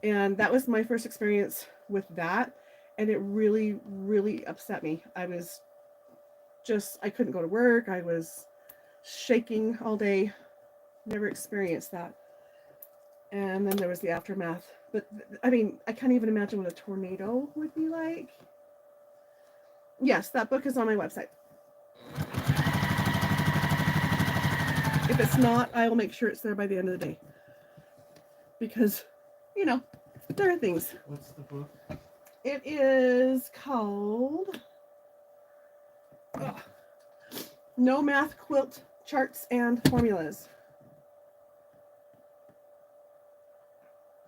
And that was my first experience with that. And it really, really upset me. I couldn't go to work. I was shaking all day. Never experienced that. And then there was the aftermath. But I mean, I can't even imagine what a tornado would be like. Yes, that book is on my website. If it's not, I will make sure it's there by the end of the day. Because, you know, there are things. What's the book? It is called No Math Quilt Charts and Formulas.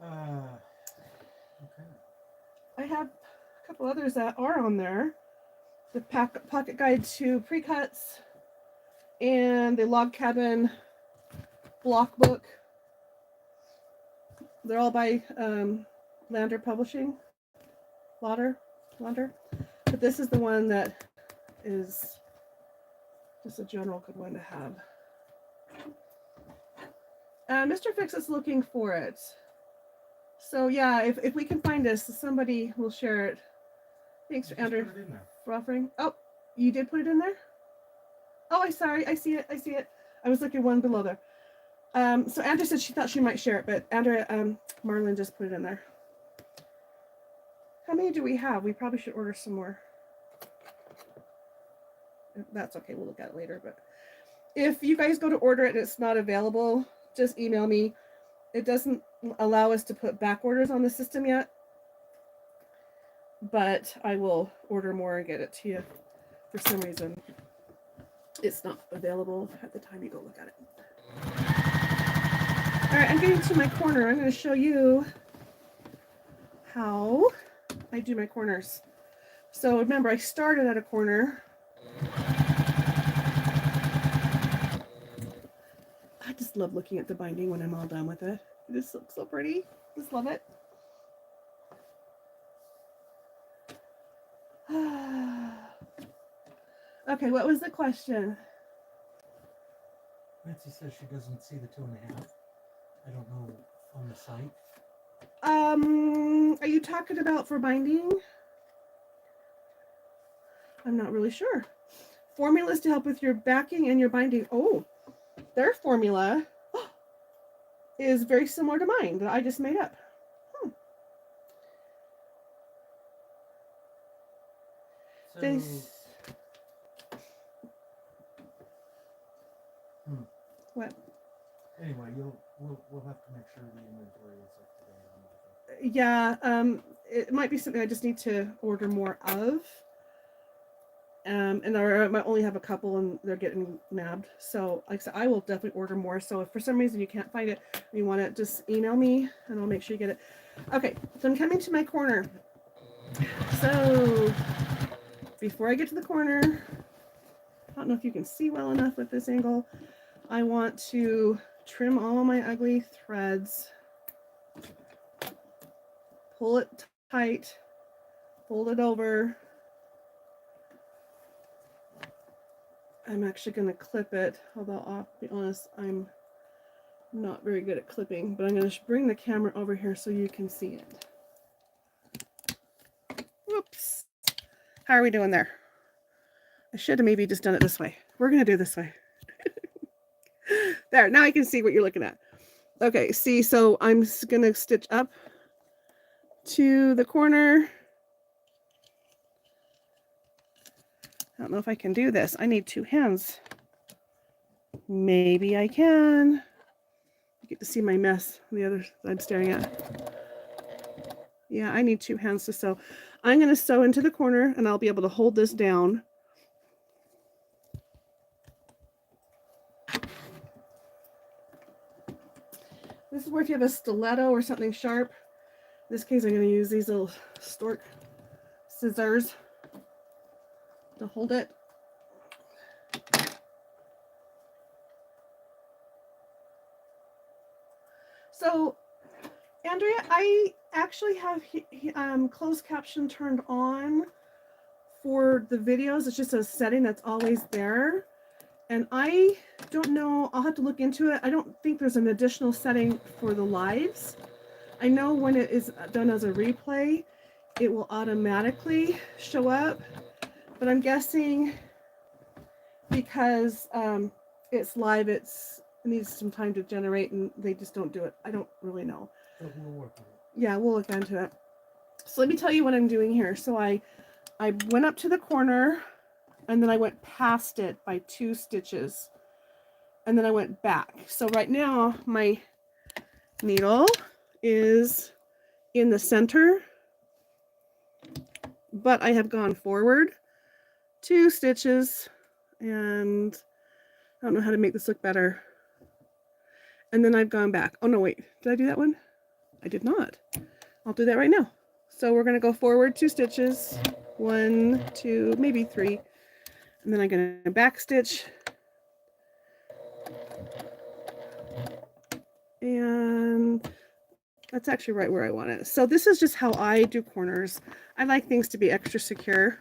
Okay. I have a couple others that are on there. The Pocket Guide to Pre-Cuts and the Log Cabin Block Book. They're all by Lander Publishing. Lauder. But this is the one that is just a general good one to have. Mr. Fix is looking for it. So yeah, if we can find this, somebody will share it. Thanks, Andrew, for offering. Oh, you did put it in there? Oh, I'm sorry. I see it. I was looking one below there. So Andrea said she thought she might share it, but Andrea, Marlon just put it in there. How many do we have? We probably should order some more. That's okay. We'll look at it later. But If you guys go to order it and it's not available, just email me. It doesn't allow us to put back orders on the system yet, but I will order more and get it to you. For some reason, it's not available at the time you go look at it. All right, I'm getting to my corner. I'm going to show you how I do my corners. So remember, I started at a corner. I just love looking at the binding when I'm all done with it. It just looks so pretty. Just love it. Okay, what was the question? Nancy says she doesn't see the 2.5. I don't know on the site. Are you talking about for binding? I'm not really sure. Formulas to help with your backing and your binding. Oh, their formula is very similar to mine that I just made up. So, What? Anyway, we'll have to make sure the inventory is up to date on that. Yeah, it might be something I just need to order more of. And I might only have a couple and they're getting nabbed. So like I said, I will definitely order more. So if for some reason you can't find it, you want it, just email me and I'll make sure you get it. Okay, so I'm coming to my corner. So before I get to the corner, I don't know if you can see well enough with this angle. I want to trim all my ugly threads, pull it tight, fold it over. I'm actually going to clip it, although I'll be honest, I'm not very good at clipping, but I'm going to bring the camera over here so you can see it. Whoops. How are we doing there? I should have maybe just done it this way. We're going to do it this way. There, now I can see what you're looking at. Okay, see, so I'm going to stitch up to the corner. I don't know if I can do this. I need 2 hands. Maybe I can. You get to see my mess on the other side I'm staring at. Yeah, I need 2 hands to sew. I'm going to sew into the corner and I'll be able to hold this down. This is where if you have a stiletto or something sharp. In this case, I'm going to use these little stork scissors to hold it. So, Andrea, I actually have closed caption turned on for the videos. It's just a setting that's always there. And I don't know, I'll have to look into it. I don't think there's an additional setting for the lives. I know when it is done as a replay, it will automatically show up. But I'm guessing because it's live, it needs some time to generate and they just don't do it. I don't really know. But we'll work on it. Yeah, we'll look into it. So let me tell you what I'm doing here. So I went up to the corner and then I went past it by 2 stitches and then I went back. So right now my needle is in the center, but I have gone forward 2 stitches and I don't know how to make this look better. And then I've gone back. Oh no, wait, did I do that one? I did not. I'll do that right now. So we're going to go forward 2 stitches, 1, 2, maybe 3, and then I'm going to back stitch and that's actually right where I want it. So this is just how I do corners. I like things to be extra secure.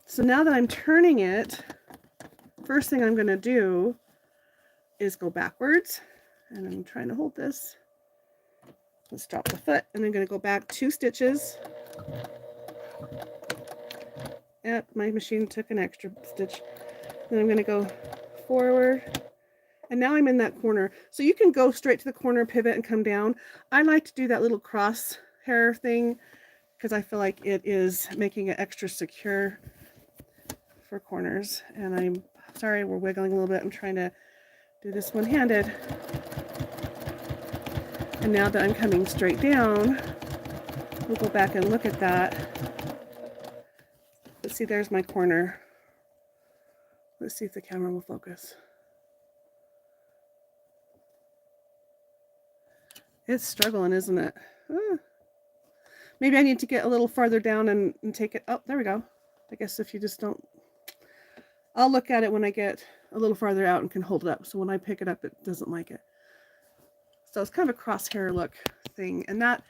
So now that I'm turning it, first thing I'm going to do is go backwards, and I'm trying to hold this. Let's drop the foot, and I'm going to go back 2 stitches. Yep, my machine took an extra stitch. Then I'm going to go forward, and now I'm in that corner. So you can go straight to the corner, pivot, and come down. I like to do that little cross hair thing because I feel like it is making it extra secure for corners. And I'm Sorry, we're wiggling a little bit. I'm trying to do this one-handed. And now that I'm coming straight down, we'll go back and look at that. Let's see, there's my corner. Let's see if the camera will focus. It's struggling, isn't it? Maybe I need to get a little farther down and take it. Oh, there we go. I guess if you just don't, I'll look at it when I get a little farther out and can hold it up. So when I pick it up, it doesn't like it. So it's kind of a crosshair look thing. And that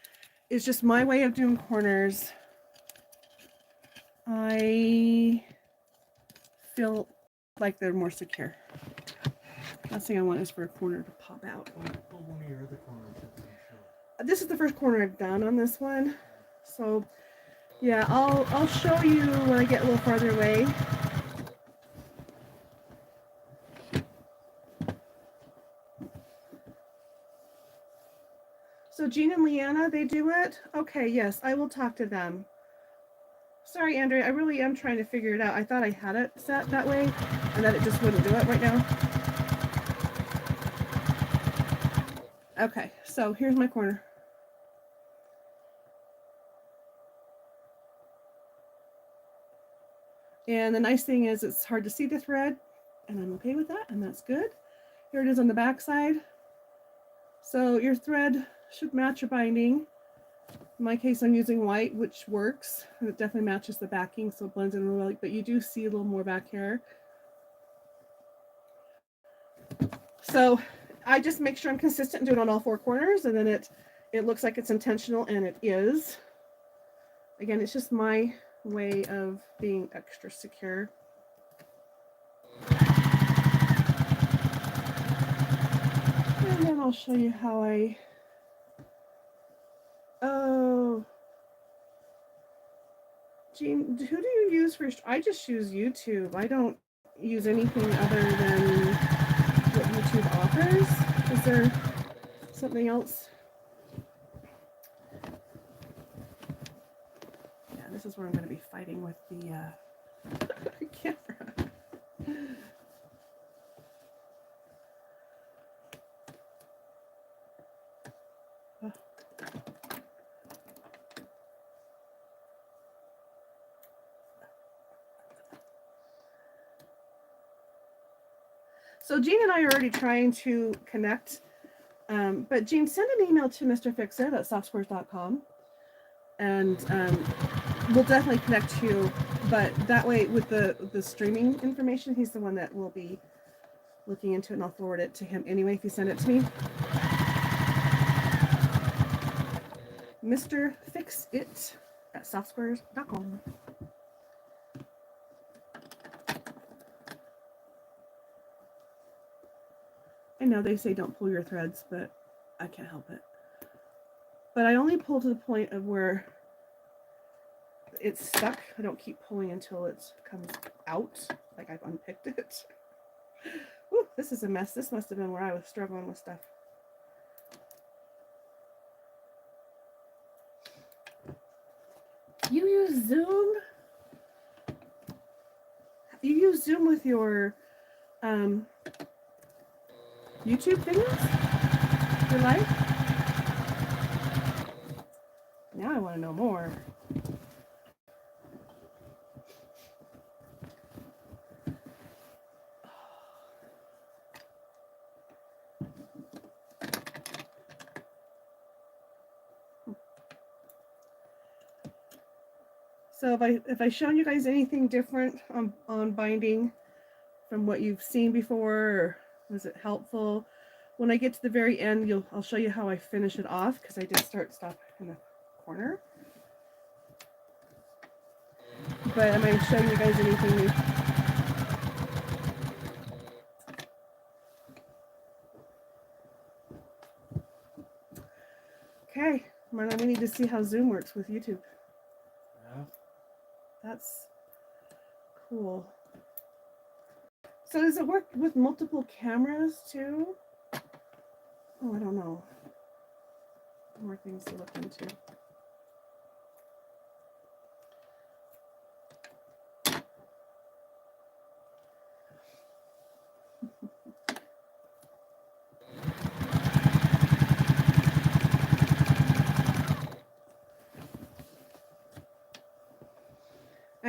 is just my way of doing corners. I feel like they're more secure. Last thing I want is for a corner to pop out. Pull one of your other corners up and show it. This is the first corner I've done on this one. So yeah, I'll show you when I get a little farther away. So Jean and Leanna, they do it? Okay, yes, I will talk to them. Sorry, Andrea, I really am trying to figure it out. I thought I had it set that way and that it just wouldn't do it right now. Okay, so here's my corner. And the nice thing is it's hard to see the thread, and I'm okay with that, and that's good. Here it is on the back side. So your thread should match your binding. In my case, I'm using white, which works, and it definitely matches the backing, so it blends in really well, but you do see a little more back here. So I just make sure I'm consistent and do it on all four corners, and then it looks like it's intentional, and it is. Again, it's just my way of being extra secure. And then I'll show you how I, oh, Jean, who do you use for, I just use YouTube. I don't use anything other than what YouTube offers. Is there something else? Yeah, this is where I'm going to be fighting with the camera. So Jean and I are already trying to connect, but Jean, send an email to Mr. Fixit at softsquares.com, and we'll definitely connect you. But that way, with the streaming information, he's the one that will be looking into it, and I'll forward it to him anyway if you send it to me. Mr. Fixit at softsquares.com. I know they say don't pull your threads, but I can't help it. But I only pull to the point of where it's stuck. I don't keep pulling until it comes out, like I've unpicked it. Whew, this is a mess. This must have been where I was struggling with stuff. You use Zoom? You use Zoom with your YouTube videos? Your life? Now I want to know more. So if I shown you guys anything different on binding from what you've seen before, or was it helpful? When I get to the very end, I'll show you how I finish it off, because I did start stuff in the corner. But am I showing you guys anything new? Okay, Marla, we need to see how Zoom works with YouTube. Yeah. That's cool. So does it work with multiple cameras too? Oh, I don't know. More things to look into.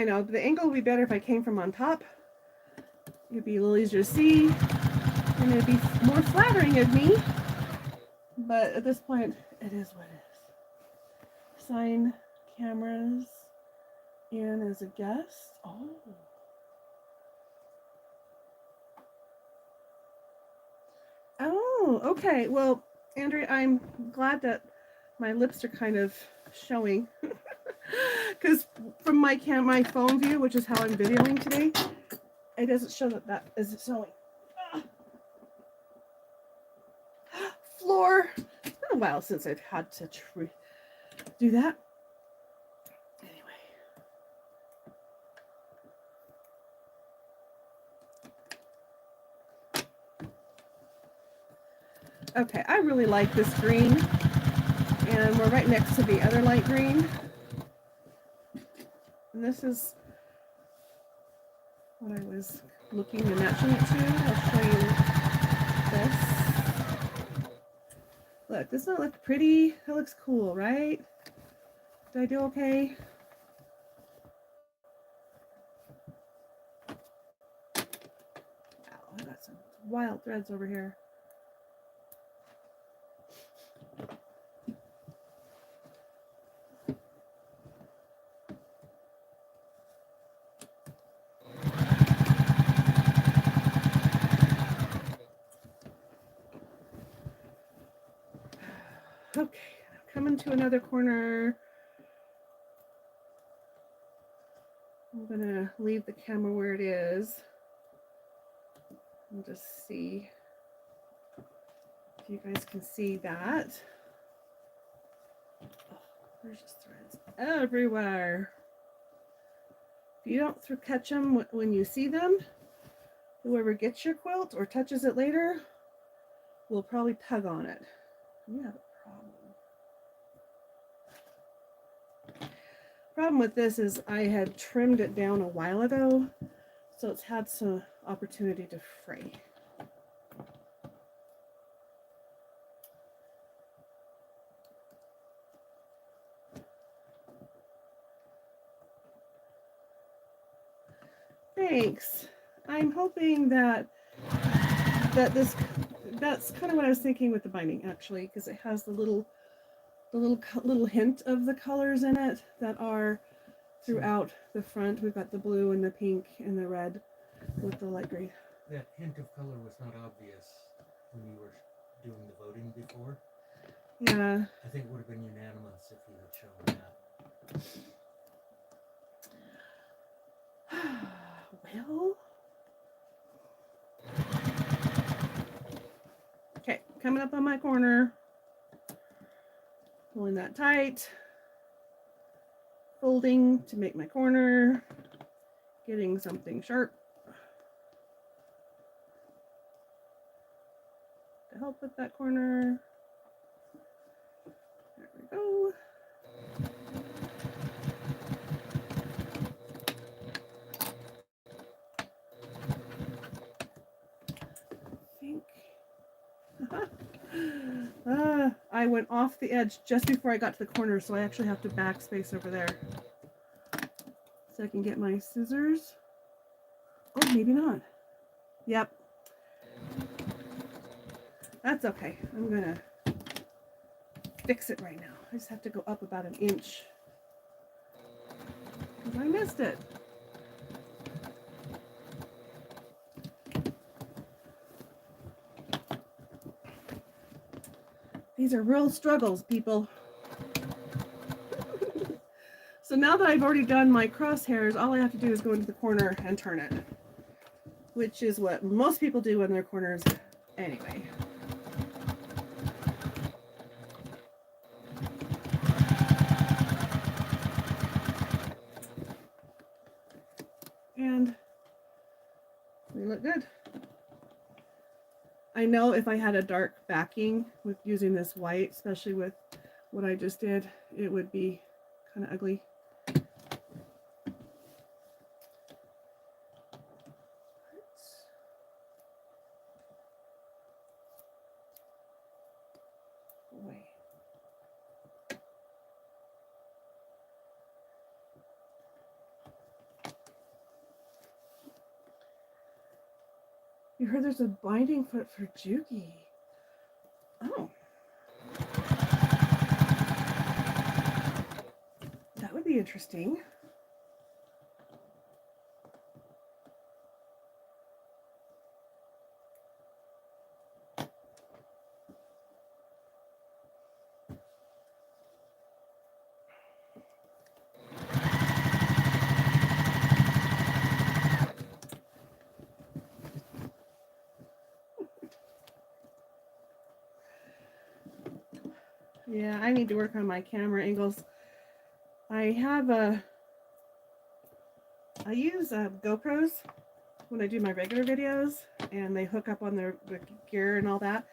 I know, the angle would be better if I came from on top. It'd be a little easier to see, and it'd be more flattering of me. But at this point, it is what it is. Sign cameras in as a guest. Oh. Oh, okay. Well, Andrea, I'm glad that my lips are kind of showing. Because from my phone view, which is how I'm videoing today, it doesn't show that is showing. Floor. It's been a while since I've had to do that. Anyway. Okay, I really like this green. And we're right next to the other light green. And this is what I was looking and matching it to. I'll show you this. Look, doesn't that look pretty? That looks cool, right? Did I do okay? Wow, I got some wild threads over here. Okay, coming to another corner. I'm gonna leave the camera where it is and just see if you guys can see that. Oh, there's just threads everywhere. If you don't catch them when you see them, whoever gets your quilt or touches it later will probably tug on it. You have a problem with this is I had trimmed it down a while ago, so it's had some opportunity to fray. Thanks. I'm hoping that's kind of what I was thinking with the binding, actually, because it has the little hint of the colors in it that are throughout the front. We've got the blue and the pink and the red with the light green. That hint of color was not obvious when you were doing the voting before. Yeah. I think it would have been unanimous if you had shown that. Well. Okay, coming up on my corner. Pulling that tight. Folding to make my corner. Getting something sharp to help with that corner. There we go. I went off the edge just before I got to the corner, so I actually have to backspace over there so I can get my scissors. Oh, maybe not. Yep. That's okay. I'm gonna fix it right now. I just have to go up about an inch because I missed it. These are real struggles, people. So now that I've already done my crosshairs, all I have to do is go into the corner and turn it, which is what most people do in their corners anyway. And we look good. I know if I had a dark backing with using this white, especially with what I just did, it would be kind of ugly. Away. You heard there's a binding foot for Juki. Oh. That would be interesting. Yeah, I need to work on my camera angles. I use GoPros when I do my regular videos, and they hook up on the gear and all that.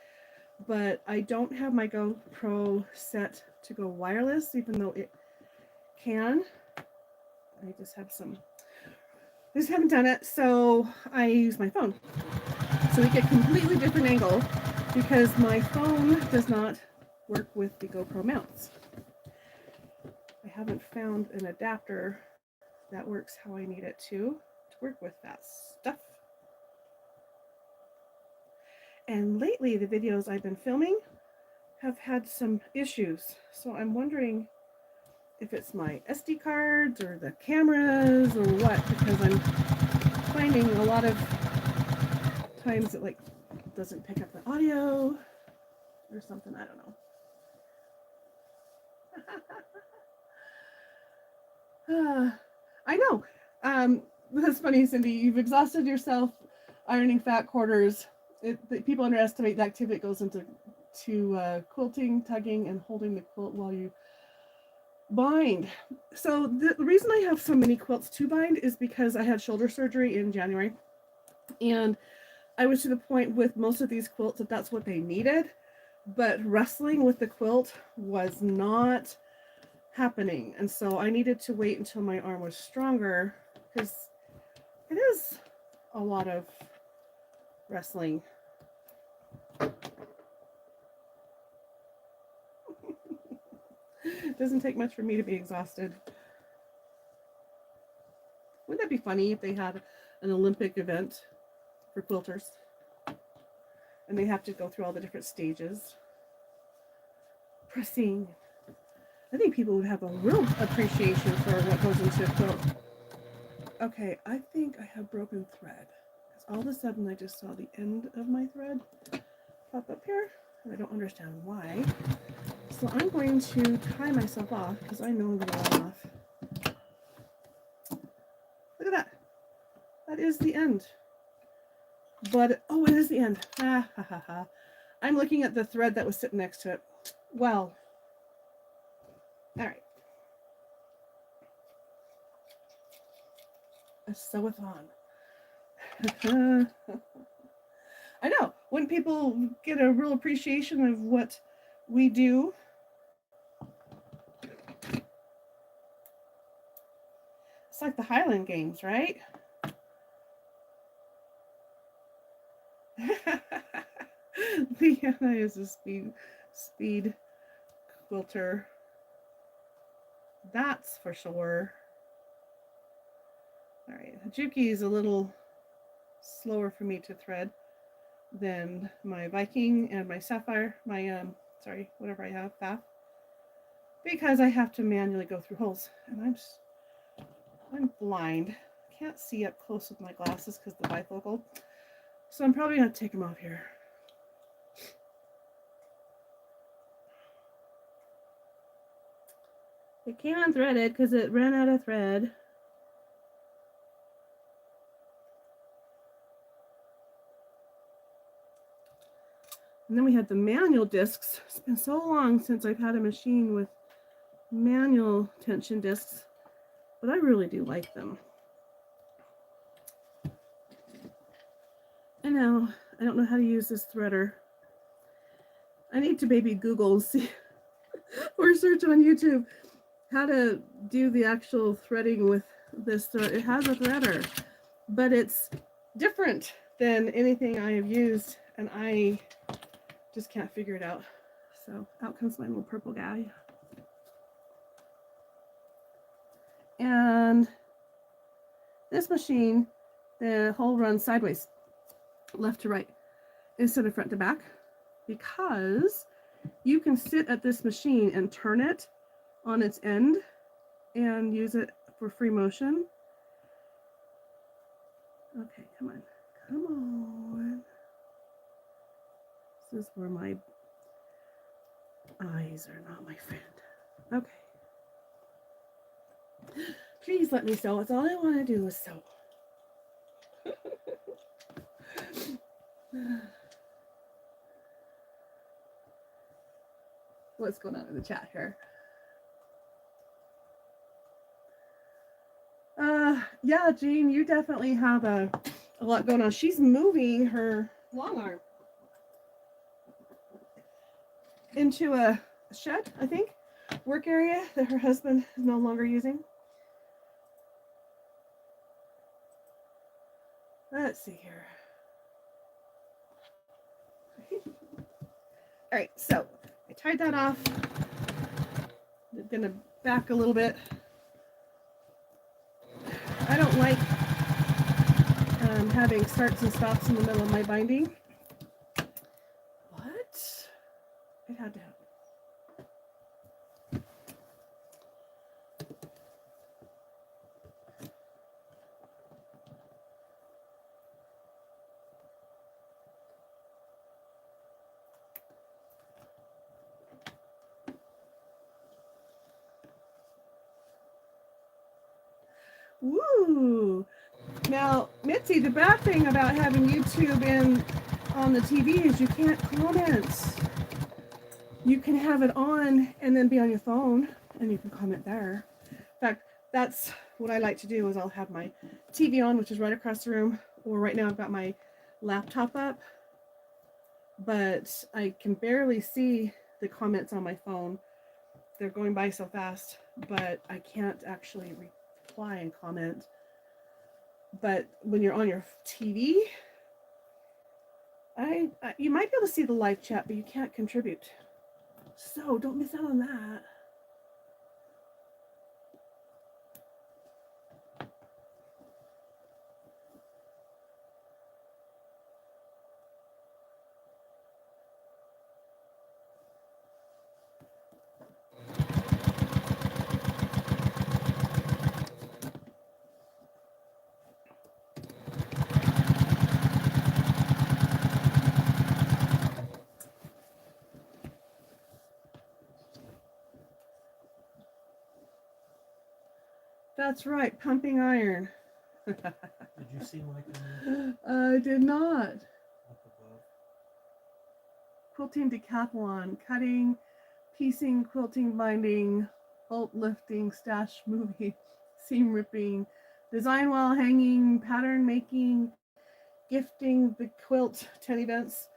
But I don't have my GoPro set to go wireless, even though it can. I just haven't done it, so I use my phone. So we get completely different angle because my phone does not work with the GoPro mounts. I haven't found an adapter that works how I need it to work with that stuff. And lately the videos I've been filming have had some issues. So I'm wondering if it's my SD cards or the cameras or what, because I'm finding a lot of times it like doesn't pick up the audio or something. I don't know. I know. That's funny, Cindy. You've exhausted yourself ironing fat quarters. People underestimate the activity that goes into quilting, tugging, and holding the quilt while you bind. So the reason I have so many quilts to bind is because I had shoulder surgery in January, and I was to the point with most of these quilts that that's what they needed, but wrestling with the quilt was not happening, and so I needed to wait until my arm was stronger, because it is a lot of wrestling. It doesn't take much for me to be exhausted. Wouldn't that be funny if they had an Olympic event for quilters and they have to go through all the different stages? Pressing. I think people would have a real appreciation for what goes into a quilt. Okay, I think I have broken thread. Because all of a sudden I just saw the end of my thread pop up here, and I don't understand why. So I'm going to tie myself off because I know I'm going to run off. Look at that. That is the end. But, oh, it is the end. Ha ha ha ha. I'm looking at the thread that was sitting next to it. Well, all right. A sew-a-thon. I know. When people get a real appreciation of what we do, it's like the Highland Games, right? Leanna is a speed quilter. That's for sure. All right, Juki is a little slower for me to thread than my Viking and my Sapphire, my whatever I have, Pfaff, because I have to manually go through holes, and I'm blind. Can't see up close with my glasses because the bifocal. So I'm probably gonna take them off here. It can't unthread it because it ran out of thread. And then we had the manual discs. It's been so long since I've had a machine with manual tension discs, but I really do like them. I know, I don't know how to use this threader. I need to maybe Google and see or search on YouTube how to do the actual threading with this thread. It has a threader, but it's different than anything I have used, and I just can't figure it out. So out comes my little purple guy. And this machine, the hole runs sideways. left to right instead of front to back, because you can sit at this machine and turn it on its end and use it for free motion. Okay, come on. Come on. This is where my eyes are not my friend. Okay. Please let me sew. That's all I want to do is sew. What's going on in the chat here? Yeah, Jean, you definitely have a lot going on. She's moving her long arm into a shed, I think, work area that her husband is no longer using. Let's see here. All right, so I tied that off. I'm gonna back a little bit. I don't like having starts and stops in the middle of my binding, but it had to happen. Woo! Now, Mitzi, the bad thing about having YouTube on the TV is you can't comment. You can have it on and then be on your phone and you can comment there. In fact, that's what I like to do is I'll have my TV on, which is right across the room, or right now I've got my laptop up, but I can barely see the comments on my phone. They're going by so fast, but I can't actually reply and comment. But when you're on your TV, you might be able to see the live chat, but you can't contribute. So don't miss out on that. That's right, pumping iron. Did you see my comment? I did not. Up above. Quilting decathlon, cutting, piecing, quilting, binding, bolt lifting, stash moving, seam ripping, design while hanging, pattern making, gifting the quilt, 10 events.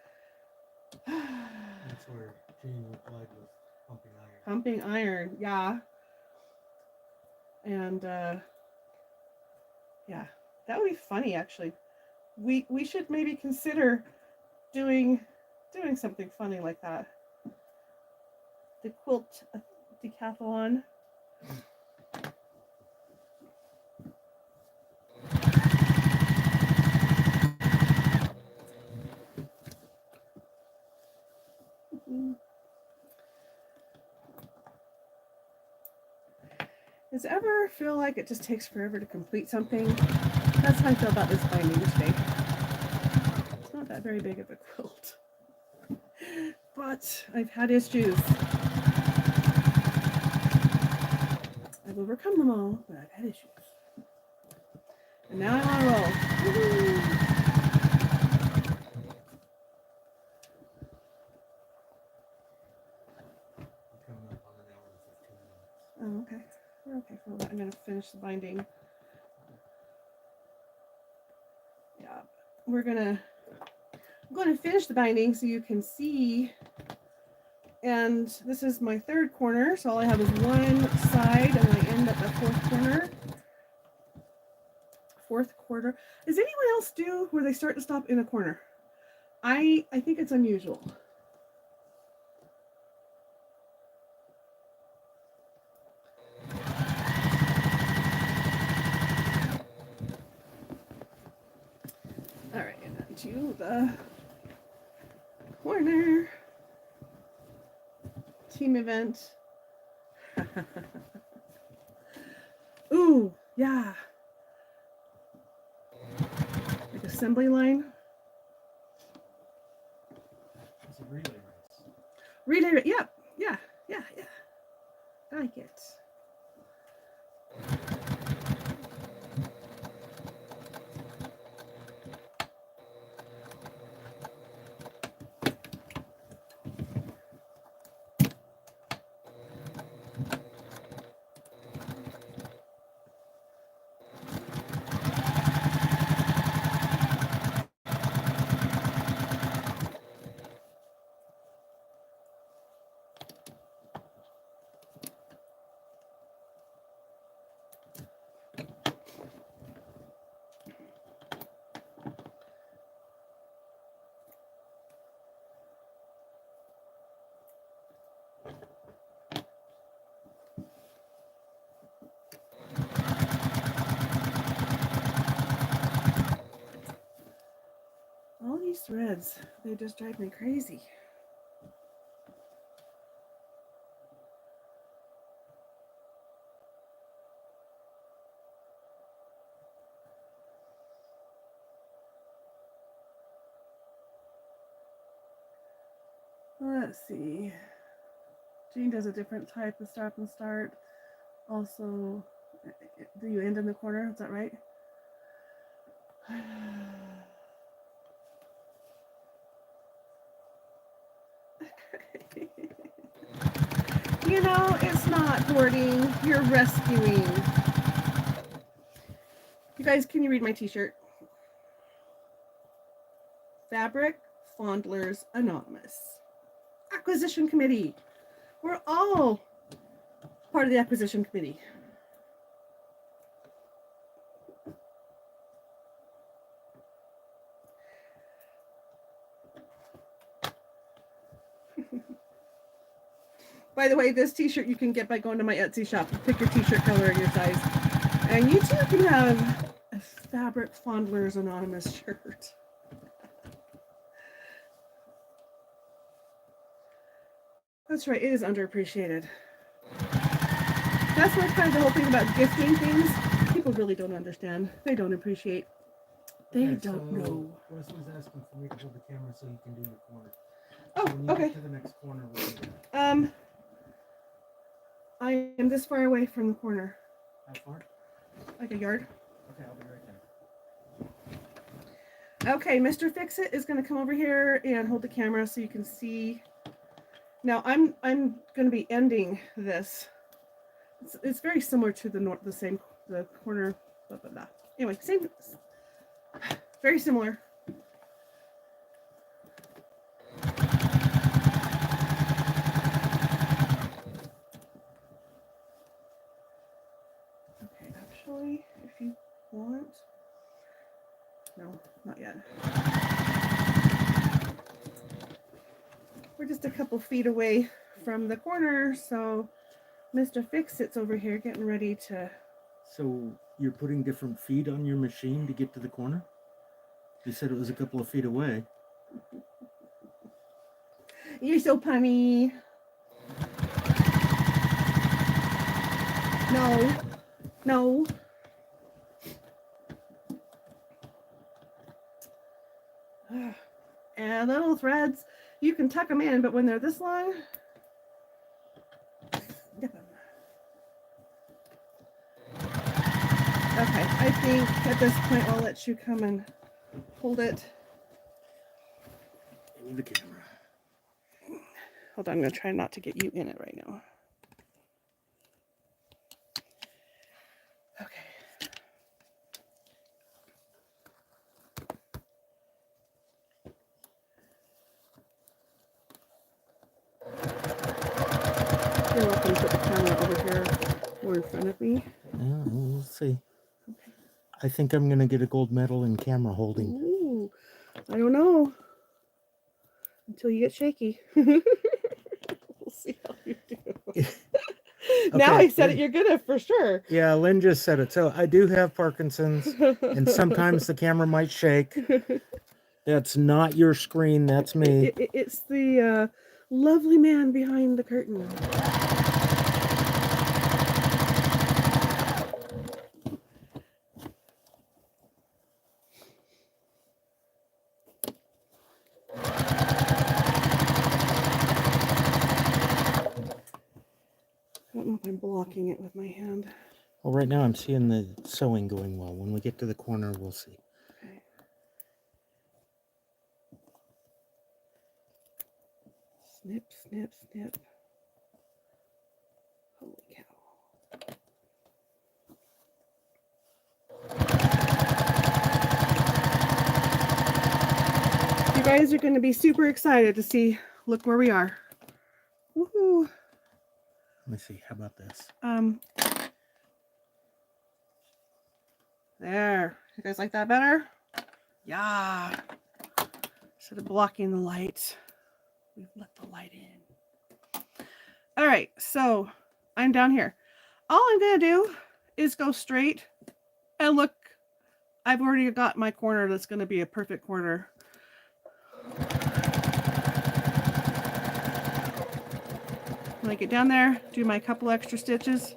That's where Jean replied with pumping iron. Pumping iron, yeah. And yeah, that would be funny actually. We should maybe consider doing something funny like that. The quilt decathlon. Does it ever feel like it just takes forever to complete something? That's how I feel about this binding today. It's not that very big of a quilt, but I've had issues. I've overcome them all, but I've had issues. And now I'm on a roll. Woo-hoo. Coming up on an hour and 15 minutes. Oh, okay. We're okay for that. I'm going to finish the binding. Yeah, I'm going to finish the binding so you can see. And this is my third corner, so all I have is one side, and I end at the fourth corner. Fourth quarter. Does anyone else do where they start and stop in a corner? I think it's unusual. All right, to the corner. Team event. Ooh, yeah. Like assembly line. It's a relay race. Relay, yep, yeah. I like it. All these threads, they just drive me crazy. Let's see. Jean does a different type of stop and start. Also, do you end in the corner? Is that right? You know, it's not hoarding, you're rescuing. You guys, can you read my t-shirt? Fabric Fondlers Anonymous. Acquisition Committee. We're all part of the acquisition committee. By the way, this t-shirt you can get by going to my Etsy shop. Pick your t-shirt color and your size. And you too can have a Fabric Fondlers Anonymous shirt. That's right, it is underappreciated. That's what's kind of the whole thing about gifting things. People really don't understand. They don't appreciate. They don't know. Wesley's asking for me to hold the camera so you can do your corner. Oh, So when you okay. get to the next corner, we'll do that. I am this far away from the corner. How far? Like a yard. Okay, I'll be right there. Okay, Mr. Fix-It is going to come over here and hold the camera so you can see. Now I'm going to be ending this. It's very similar to the corner. Blah, blah, blah. Anyway, same. Very similar. Okay, actually, if you want. No, not yet. We're just a couple feet away from the corner, so Mr. Fix-It's over here getting ready to... So you're putting different feet on your machine to get to the corner? You said it was a couple of feet away. You're so punny. No. And little threads, you can tuck them in, but when they're this long, dip them. Okay, I think at this point I'll let you come and hold it. In the camera. Hold on, I'm going to try not to get you in it right now. Okay. You're welcome to put the camera over here or in front of me. Yeah, we'll see. Okay. I think I'm going to get a gold medal in camera holding. Ooh, I don't know. Until you get shaky. We'll see how you do. Okay. Now I said it, you're gonna for sure. Yeah, Lynn just said it. So I do have Parkinson's, and sometimes the camera might shake. That's not your screen. That's me. It's the lovely man behind the curtain. I don't know if I'm blocking it with my hand. Well, right now I'm seeing the sewing going well. When we get to the corner, we'll see. Okay. Snip, snip, snip. Holy cow. You guys are going to be super excited to see, look where we are. Woohoo. Let me see. How about this? There. You guys like that better? Yeah. Instead of blocking the light, we've let the light in. All right, so I'm down here. All I'm going to do is go straight and look. I've already got my corner that's going to be a perfect corner. When I get down there, do my couple extra stitches,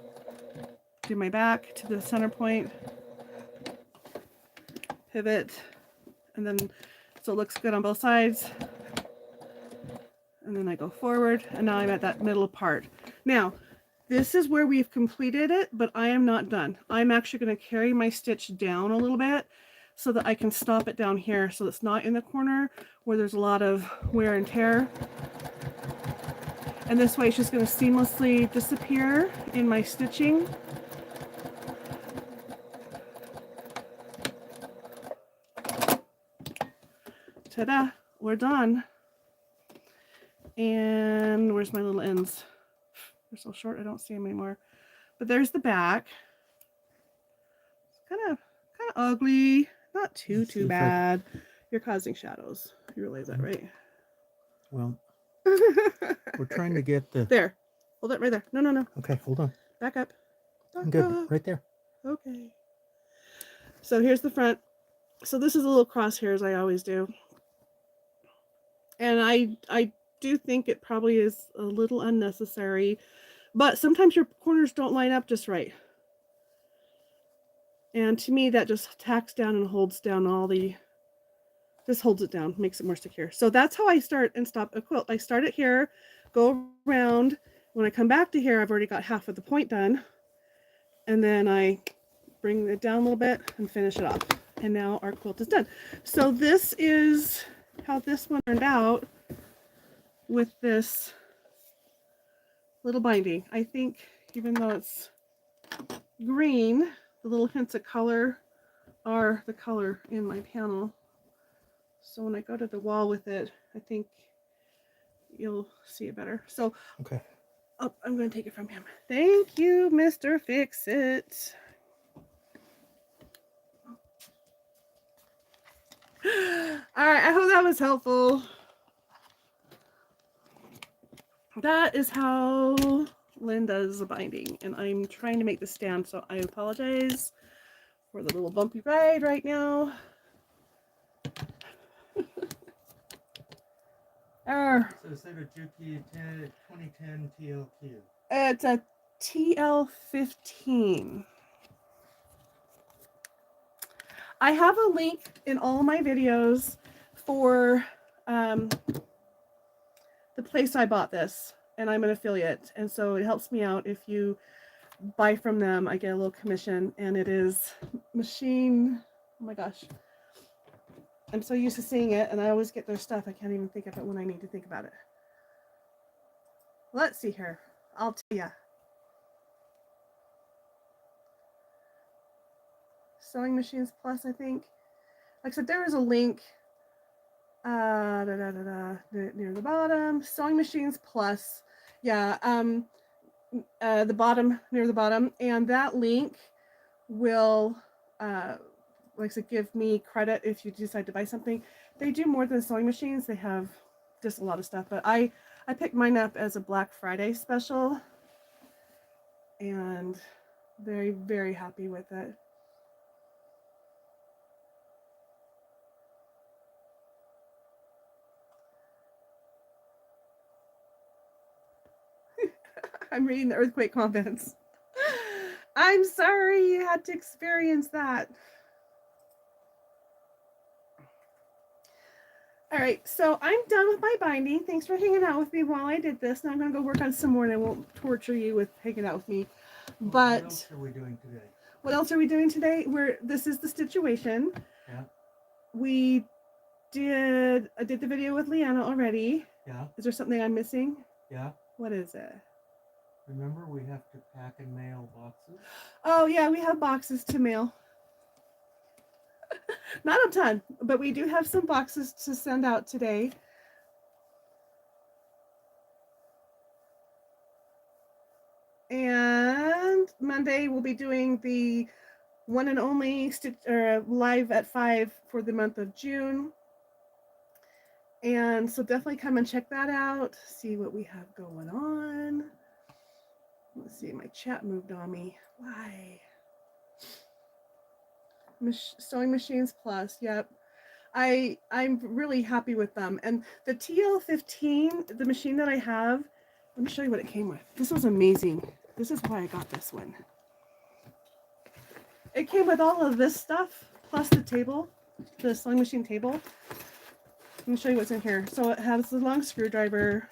do my back to the center point, pivot, and then so it looks good on both sides. And then I go forward, and now I'm at that middle part. Now, this is where we've completed it, but I am not done. I'm actually going to carry my stitch down a little bit so that I can stop it down here so it's not in the corner where there's a lot of wear and tear. And this way it's just going to seamlessly disappear in my stitching. Ta-da, we're done. And where's my little ends? They're so short I don't see them anymore. But there's the back. It's kind of ugly. Not too bad. You're causing shadows. You realize that, right? Well, we're trying to get the... There. Hold it right there. No. Okay, hold on. Back up. I'm good. Right there. Okay. So here's the front. So this is a little crosshairs I always do. And I do think it probably is a little unnecessary, but sometimes your corners don't line up just right. And to me, that just tacks down and holds down all the, just holds it down, makes it more secure. So that's how I start and stop a quilt. I start it here, go around. When I come back to here, I've already got half of the point done. And then I bring it down a little bit and finish it off. And now our quilt is done. So this is how this one turned out with this little binding. I think even though it's green, the little hints of color are the color in my panel. So when I go to the wall with it, I think you'll see it better. So okay. Oh, I'm going to take it from him. Thank you, Mr. Fix-It. All right, I hope that was helpful. That is how Lynne does the binding, and I'm trying to make the stand, so I apologize for the little bumpy ride right now. So is that a Juki 2010 TLQ? It's a TL15. I have a link in all my videos for the place I bought this, and I'm an affiliate, and so it helps me out. If you buy from them, I get a little commission, and it is machine, oh my gosh, I'm so used to seeing it, and I always get their stuff. I can't even think of it when I need to think about it. Let's see here. I'll tell you. Sewing Machines Plus, I think. Like I said, there is a link near the bottom. Sewing Machines Plus. Yeah, the bottom, near the bottom. And that link will, like I said, give me credit if you decide to buy something. They do more than sewing machines. They have just a lot of stuff. But I picked mine up as a Black Friday special. And very, very happy with it. I'm reading the earthquake comments. I'm sorry you had to experience that. All right, so I'm done with my binding. Thanks for hanging out with me while I did this. Now I'm going to go work on some more, and I won't torture you with hanging out with me. But what else are we doing today? What else are we doing today? This is the Stitch-uation. Yeah. I did the video with Leanna already. Yeah. Is there something I'm missing? Yeah. What is it? Remember, we have to pack and mail boxes? Oh, yeah, we have boxes to mail. Not a ton, but we do have some boxes to send out today. And Monday we'll be doing the one and only live at 5 for the month of June. And so definitely come and check that out. See what we have going on. Let's see, my chat moved on me. Why? Sewing Machines Plus, yep. I'm really happy with them. And the TL15, the machine that I have, let me show you what it came with. This was amazing. This is why I got this one. It came with all of this stuff, plus the table, the sewing machine table. Let me show you what's in here. So it has the long screwdriver.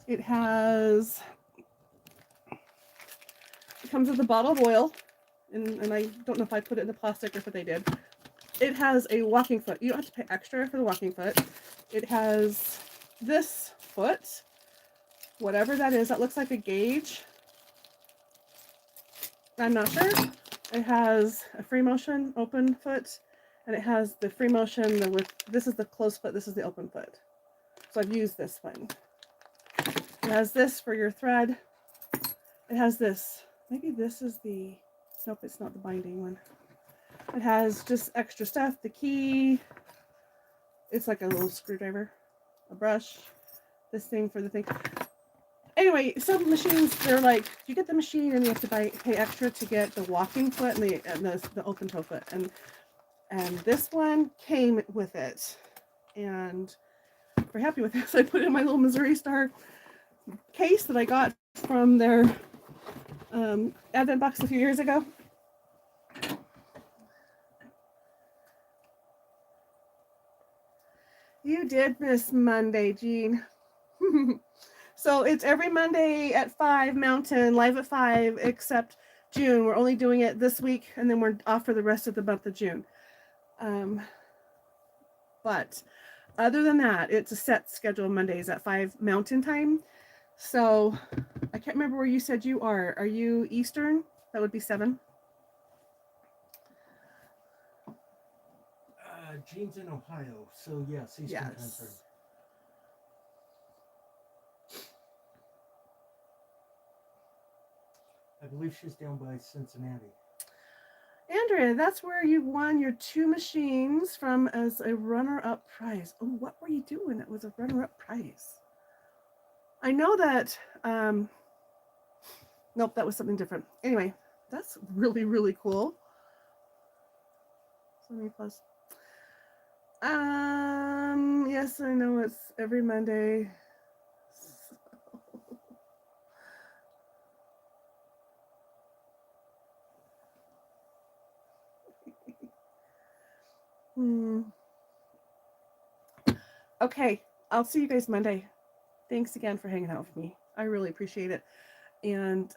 It comes with a bottle of oil. And I don't know if I put it in the plastic or if they did. It has a walking foot. You don't have to pay extra for the walking foot. It has this foot, whatever that is. That looks like a gauge. I'm not sure. It has a free motion open foot, and it has the free motion this is the closed foot, this is the open foot. So I've used this one. It has this for your thread. It has this. Maybe this is the, nope, it's not the binding one. It has just extra stuff, the key. It's like a little screwdriver, a brush, this thing for the thing. Anyway, some machines, they're like, you get the machine and you have to pay extra to get the walking foot and the open toe foot. And this one came with it. And we're happy with this. I put it in my little Missouri Star case that I got from their Attn box a few years ago. You did miss Monday, Jean. So it's every Monday at 5 Mountain, live at 5, except June. We're only doing it this week, and then we're off for the rest of the month of June. But other than that, it's a set schedule Mondays at 5 Mountain time. So I can't remember where you said you are. Are you Eastern? That would be 7. Jean's in Ohio, so yes, Eastern time frame. I believe she's down by Cincinnati. Andrea, that's where you won your 2 machines from as a runner-up prize. Oh, what were you doing? It was a runner-up prize. I know that, nope, that was something different. Anyway, that's really, really cool. So many plus. Yes, I know it's every Monday. Okay, I'll see you guys Monday. Thanks again for hanging out with me. I really appreciate it. And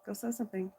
go sew something.